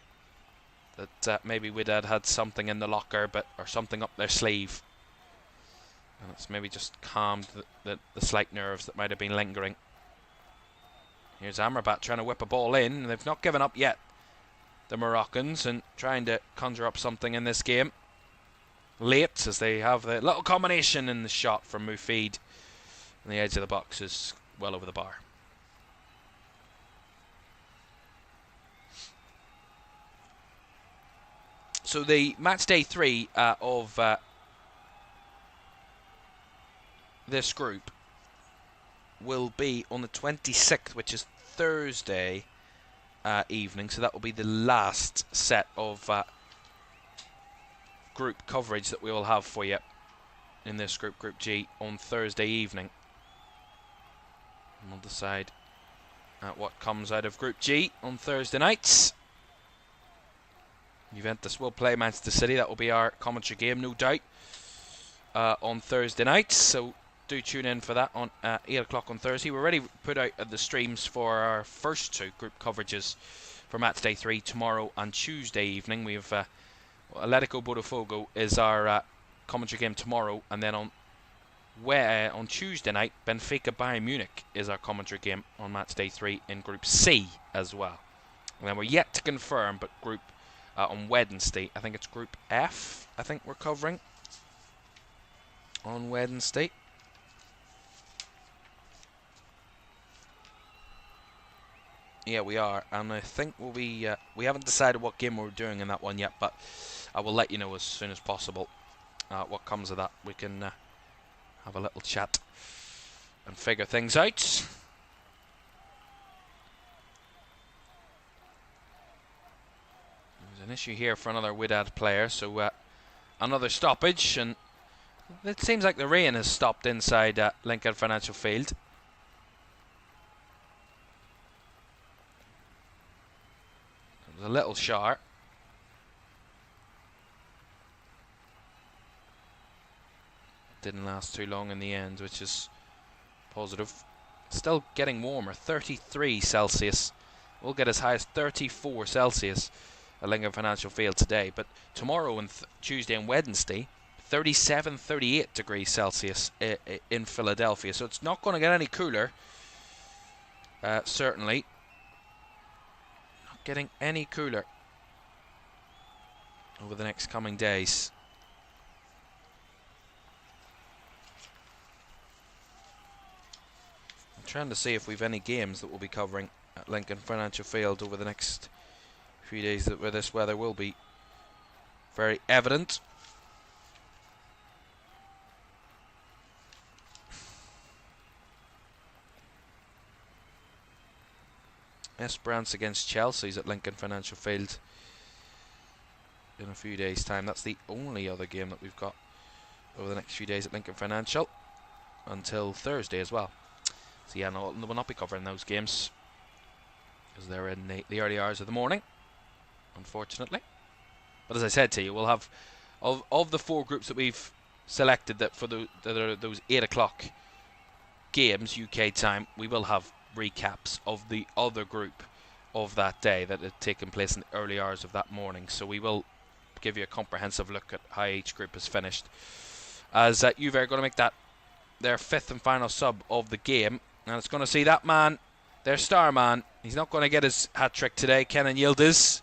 that maybe Wydad had something in the locker, or something up their sleeve, and it's maybe just calmed the slight nerves that might have been lingering. Here's Amrabat trying to whip a ball in. They've not given up yet, the Moroccans, and trying to conjure up something in this game. Late, as they have the little combination in the shot from Mufid, and the edge of the box is well over the bar. So the match day 3 of this group will be on the 26th, which is Thursday evening. So that will be the last set of group coverage that we will have for you in this group, Group G, on Thursday evening. And we'll decide what comes out of Group G on Thursday nights. Juventus will play Manchester City. That will be our commentary game, no doubt, on Thursday nights. So do tune in for that on 8 o'clock on Thursday. We've already put out the streams for our first 2 group coverages for match day 3 tomorrow and Tuesday evening. We've Atletico Botafogo is our commentary game tomorrow, and then on Tuesday night, Benfica Bayern Munich is our commentary game on match day 3 in Group C as well. And then we're yet to confirm, but group on Wednesday, I think it's Group F, I think we're covering on Wednesday. Yeah, we are, and I think we'll be. We haven't decided what game we're doing in that one yet, but I will let you know as soon as possible what comes of that. We can have a little chat and figure things out. There's an issue here for another Wydad player, so another stoppage, and it seems like the rain has stopped inside Lincoln Financial Field. It was a little shower. Didn't last too long in the end, which is positive. Still getting warmer, 33 Celsius. We'll get as high as 34 Celsius at Lincoln Financial Field today, but tomorrow and Tuesday and Wednesday, 37, 38 degrees Celsius in Philadelphia. So it's not going to get any cooler, certainly. Not getting any cooler over the next coming days. I'm trying to see if we've any games that we'll be covering at Lincoln Financial Field over the next few days where this weather will be very evident. Esperance against Chelsea's at Lincoln Financial Field in a few days' time. That's the only other game that we've got over the next few days at Lincoln Financial until Thursday as well. So yeah, no, we'll not be covering those games because they're in the early hours of the morning, unfortunately. But as I said to you, we'll have of the 4 groups that we've selected that for those 8 o'clock games UK time, we will have recaps of the other group of that day that had taken place in the early hours of that morning. So we will give you a comprehensive look at how each group has finished, as Juve are going to make that their 5th and final sub of the game, and it's going to see that man, their star man. He's not going to get his hat-trick today, Kenan Yildiz,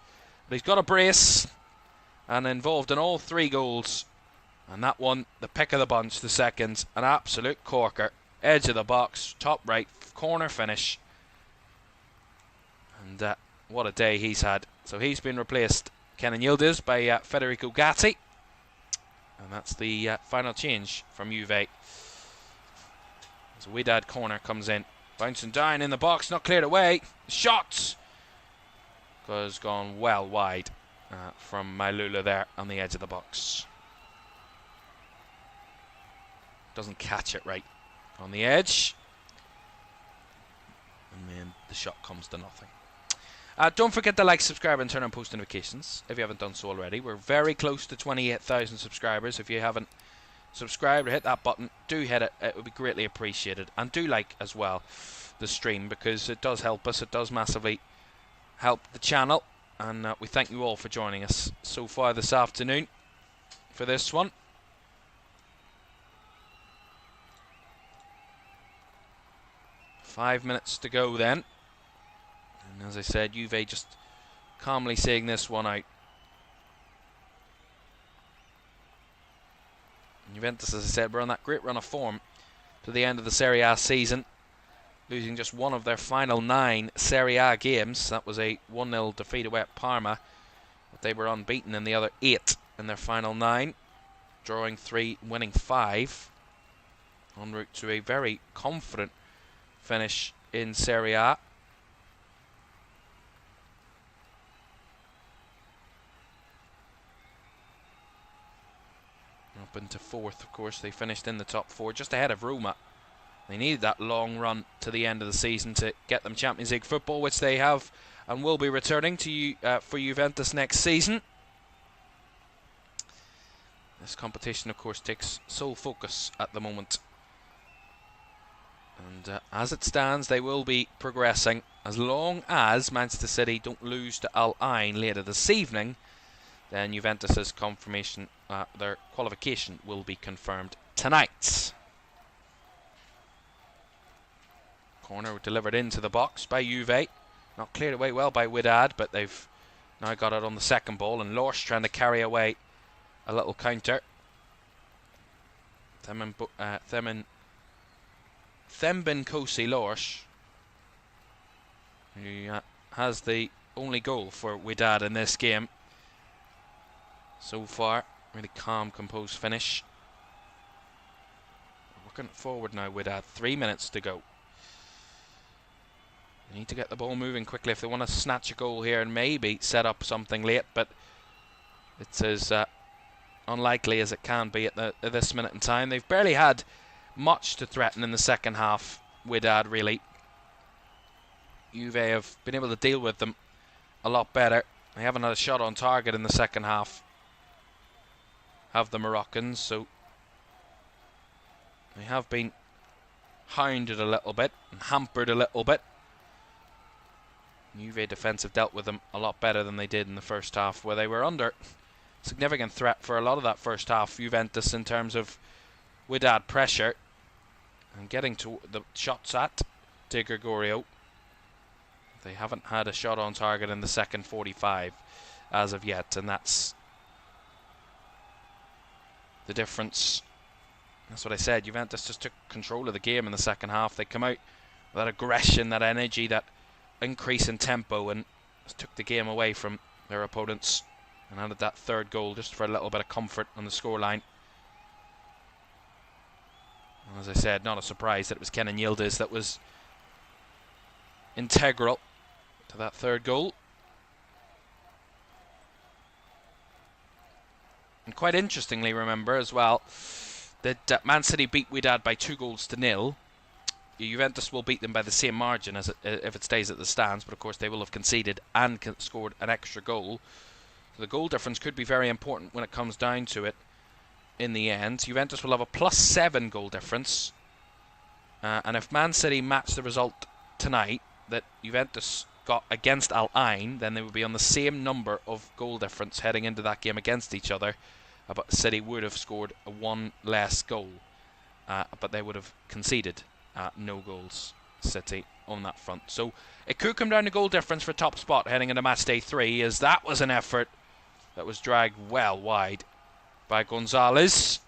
but he's got a brace and involved in all 3 goals, and that one, the pick of the bunch, the second, an absolute corker, edge of the box, top right corner finish. And what a day he's had. So he's been replaced, Kenan Yildiz, by Federico Gatti. And that's the final change from Juve. As a Wedad corner comes in. Bouncing down in the box, not cleared away. Shots! Has gone well wide from Mailula there on the edge of the box. Doesn't catch it right on the edge. And then the shot comes to nothing. Don't forget to like, subscribe and turn on post notifications if you haven't done so already. We're very close to 28,000 subscribers. If you haven't subscribed or hit that button, do hit it. It would be greatly appreciated. And do like as well the stream, because it does help us. It does massively help the channel. And we thank you all for joining us so far this afternoon for this one. Five minutes to go then. And as I said, Juve just calmly seeing this one out. And Juventus, as I said, were on that great run of form to the end of the Serie A season, losing just one of their final 9 Serie A games. That was a 1-0 defeat away at Parma. But they were unbeaten in the other 8 in their final 9, drawing 3, winning 5, en route to a very confident finish in Serie A. Up into 4th, of course. They finished in the top 4, just ahead of Roma. They needed that long run to the end of the season to get them Champions League football, which they have and will be returning to for Juventus next season. This competition, of course, takes sole focus at the moment. And as it stands, they will be progressing as long as Manchester City don't lose to Al Ain later this evening. Then Juventus's confirmation, their qualification will be confirmed tonight. Corner delivered into the box by Juve. Not cleared away well by Wydad, but they've now got it on the second ball. And Lorsch trying to carry away a little counter. Thembin Kosi Lorsch, who has the only goal for Wedad in this game so far. Really calm, composed finish. Working forward now, Wedad. 3 minutes to go. They need to get the ball moving quickly if they want to snatch a goal here and maybe set up something late, but it's as unlikely as it can be at this minute in time. They've barely had much to threaten in the second half, Wedad, really. Juve have been able to deal with them a lot better. They haven't had a shot on target in the second half, have the Moroccans, so they have been hounded a little bit and hampered a little bit. Juve defence have dealt with them a lot better than they did in the first half, where they were under significant threat for a lot of that first half, Juventus, in terms of Wedad pressure and getting to the shots at De Gregorio. They haven't had a shot on target in the second 45 as of yet, and that's the difference. That's what I said. Juventus just took control of the game in the second half. They come out with that aggression, that energy, that increase in tempo, and just took the game away from their opponents and added that third goal just for a little bit of comfort on the scoreline. And as I said, not a surprise that it was Kenan Yildiz that was integral to that third goal. And quite interestingly, remember as well that Man City beat Wydad by 2-0. Juventus will beat them by the same margin as if it stays at the stands, but of course they will have conceded and scored an extra goal. So the goal difference could be very important when it comes down to it in the end. Juventus will have a +7 goal difference. And if Man City match the result tonight that Juventus got against Al Ain, then they would be on the same number of goal difference heading into that game against each other. But City would have scored one less goal. But they would have conceded no goals, City, on that front. So it could come down to goal difference for top spot heading into match day 3, as that was an effort that was dragged well wide by Gonzalez.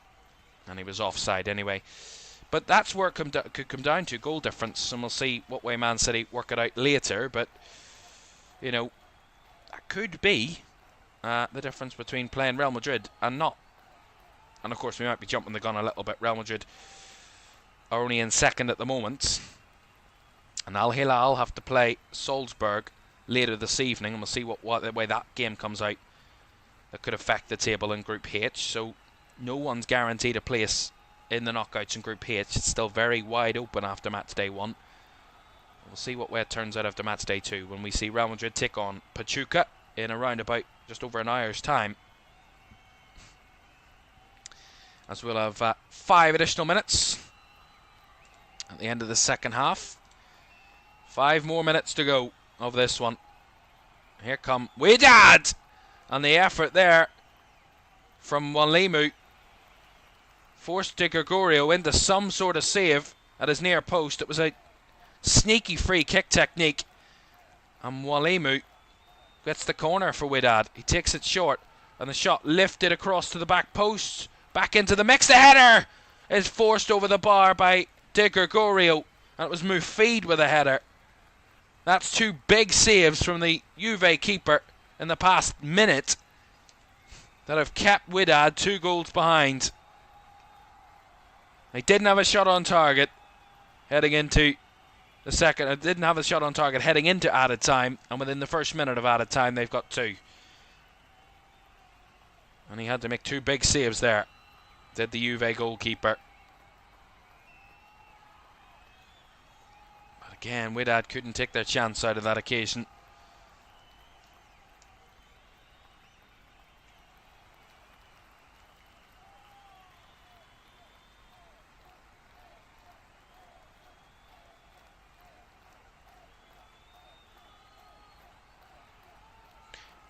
And he was offside anyway. But that's where it could come down to, goal difference. And we'll see what way Man City work it out later. But, you know, that could be the difference between playing Real Madrid and not. And of course we might be jumping the gun a little bit. Real Madrid are only in second at the moment, and Al Hilal have to play Salzburg later this evening, and we'll see what way that game comes out. That could affect the table in Group H, so no one's guaranteed a place in the knockouts in Group H. It's still very wide open after match day 1. We'll see what way it turns out after match day 2 when we see Real Madrid take on Pachuca in around about just over an hour's time. As we'll have 5 additional minutes at the end of the second half. 5 more minutes to go of this one. Here come Wedad, and the effort there from Wanlimu forced Di Gregorio into some sort of save at his near post. It was a sneaky free kick technique, and Wanlimu gets the corner for Wydad. He takes it short, and the shot lifted across to the back post. Back into the mix. The header is forced over the bar by Di Gregorio, and it was Mufid with a header. That's 2 big saves from the Juve keeper in the past minute that have kept Wydad 2 goals behind. They didn't have a shot on target heading into the second. Didn't have a shot on target heading into added time, and within the first minute of added time they've got 2. And he had to make 2 big saves there, did the Juve goalkeeper. But again, Wydad couldn't take their chance out of that occasion.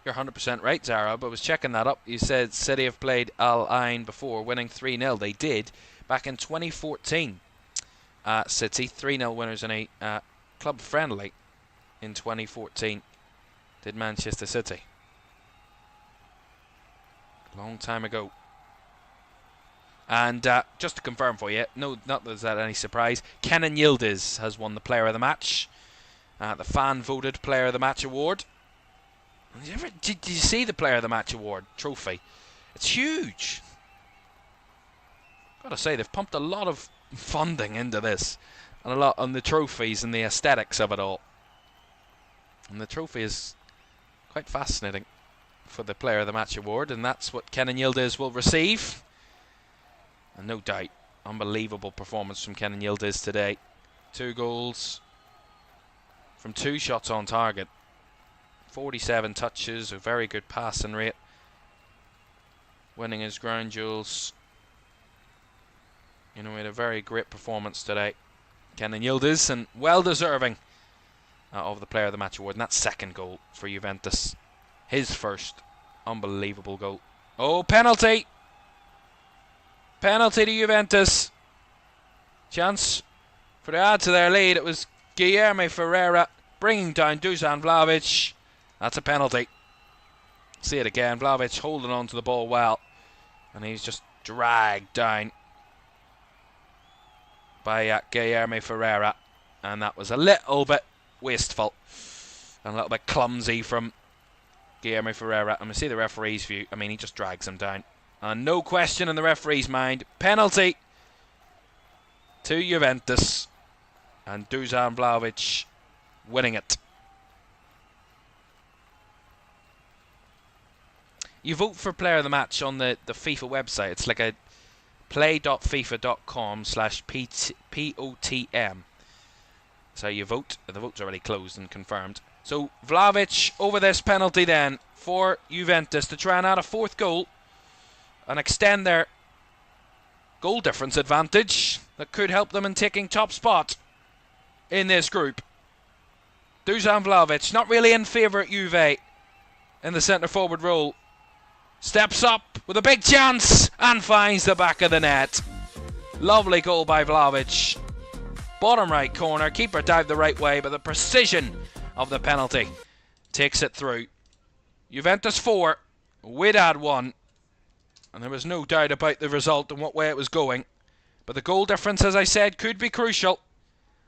You're 100% right, Zara, but I was checking that up. You said City have played Al Ain before, winning 3-0. They did back in 2014. City, 3-0 winners in a club friendly in 2014. Did Manchester City. Long time ago. And just to confirm for you, no, not that there's any surprise, Kenan Yildiz has won the Player of the Match. The fan-voted Player of the Match award. Did you see the Player of the Match award trophy? It's huge. Gotta say, they've pumped a lot of funding into this, and a lot on the trophies and the aesthetics of it all. And the trophy is quite fascinating for the Player of the Match award, and that's what Kenan Yildiz will receive. And no doubt, unbelievable performance from Kenan Yildiz today. 2 goals from 2 shots on target. 47 touches, a very good passing rate. Winning his ground duels. You know, he had a very great performance today. Kenan Yildiz, and well deserving of the Player of the Match award. And that's 2nd goal for Juventus. His first unbelievable goal. Oh, penalty! Penalty to Juventus. Chance for the add to their lead. It was Caoimhan Ferris bringing down Dusan Vlahovic. That's a penalty. See it again. Vlahovic holding on to the ball well, and he's just dragged down by Caoimhan Ferris, and that was a little bit wasteful and a little bit clumsy from Caoimhan Ferris. And we see the referee's view. I mean, he just drags him down, and no question in the referee's mind. Penalty to Juventus, and Dusan Vlahovic winning it. You vote for Player of the Match on the FIFA website. It's like a play.fifa.com/POTM. So you vote. The vote's already closed and confirmed. So Vlahovic over this penalty then for Juventus to try and add a fourth goal and extend their goal difference advantage that could help them in taking top spot in this group. Dusan Vlahovic, not really in favour at Juve in the centre forward role. Steps up with a big chance and finds the back of the net. Lovely goal by Vlahovic. Bottom right corner, keeper dived the right way, but the precision of the penalty takes it through. Juventus 4, Wydad 1. And there was no doubt about the result and what way it was going. But the goal difference, as I said, could be crucial.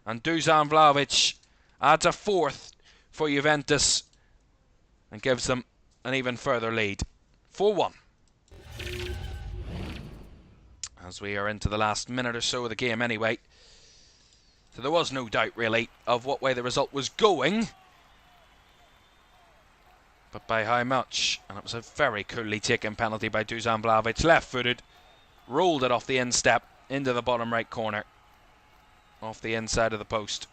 And Dusan Vlahovic adds a fourth for Juventus and gives them an even further lead. 4-1. As we are into the last minute or so of the game anyway. So there was no doubt really of what way the result was going. But by how much? And it was a very coolly taken penalty by Dusan Vlahovic. Left-footed. Rolled it off the instep into the bottom right corner. Off the inside of the post.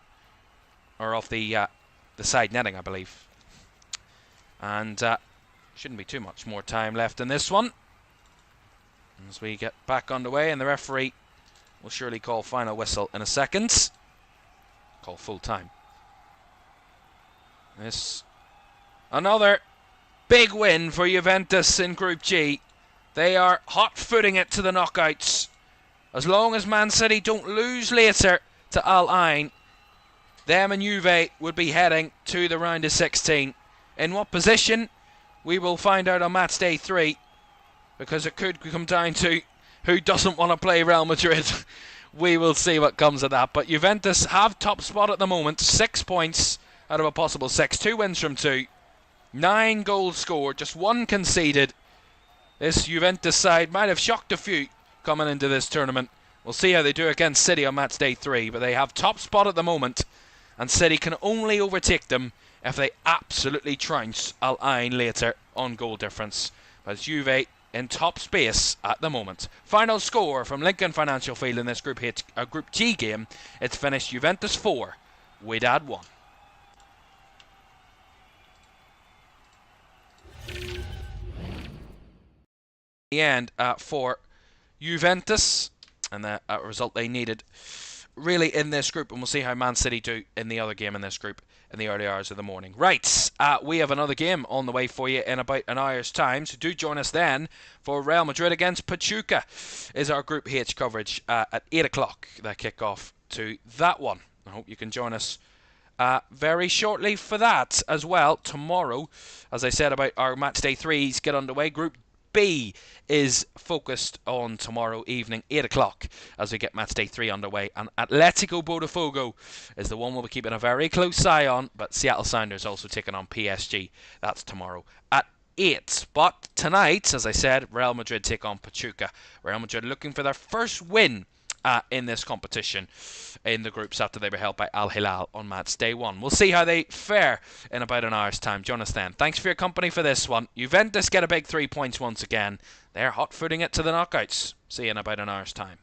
Or off the side netting, I believe. And shouldn't be too much more time left in this one. As we get back underway, and the referee will surely call final whistle in a second. Call full time. This another big win for Juventus in Group G. They are hot-footing it to the knockouts. As long as Man City don't lose later to Al Ain, them and Juve would be heading to the round of 16. In what position? We will find out on match day 3, because it could come down to who doesn't want to play Real Madrid. We will see what comes of that. But Juventus have top spot at the moment. 6 points out of a possible 6. 2 wins from 2. 9 goals scored. Just 1 conceded. This Juventus side might have shocked a few coming into this tournament. We'll see how they do against City on match day 3. But they have top spot at the moment. And City can only overtake them if they absolutely trounce Al Ain later on goal difference. But Juve in top space at the moment. Final score from Lincoln Financial Field in this Group G game. It's finished Juventus 4, Wedad 1. The end for Juventus, and the result they needed really in this group, and we'll see how Man City do in the other game in this group in the early hours of the morning. Right, we have another game on the way for you in about an hour's time, so do join us then for Real Madrid against Pachuca is our Group H coverage at 8 o'clock, the kick-off to that one. I hope you can join us very shortly for that as well. Tomorrow, as I said about our match day 3s get underway. Group B is focused on tomorrow evening, 8 o'clock, as we get match day 3 underway. And Atletico Botafogo is the one we'll be keeping a very close eye on. But Seattle Sounders also taking on PSG. That's tomorrow at 8. But tonight, as I said, Real Madrid take on Pachuca. Real Madrid looking for their first win in this competition in the groups after they were held by Al Hilal on match day 1. We'll see how they fare in about an hour's time. Join us then. Thanks for your company for this one. Juventus get a big 3 points once again. They're hot-footing it to the knockouts. See you in about an hour's time.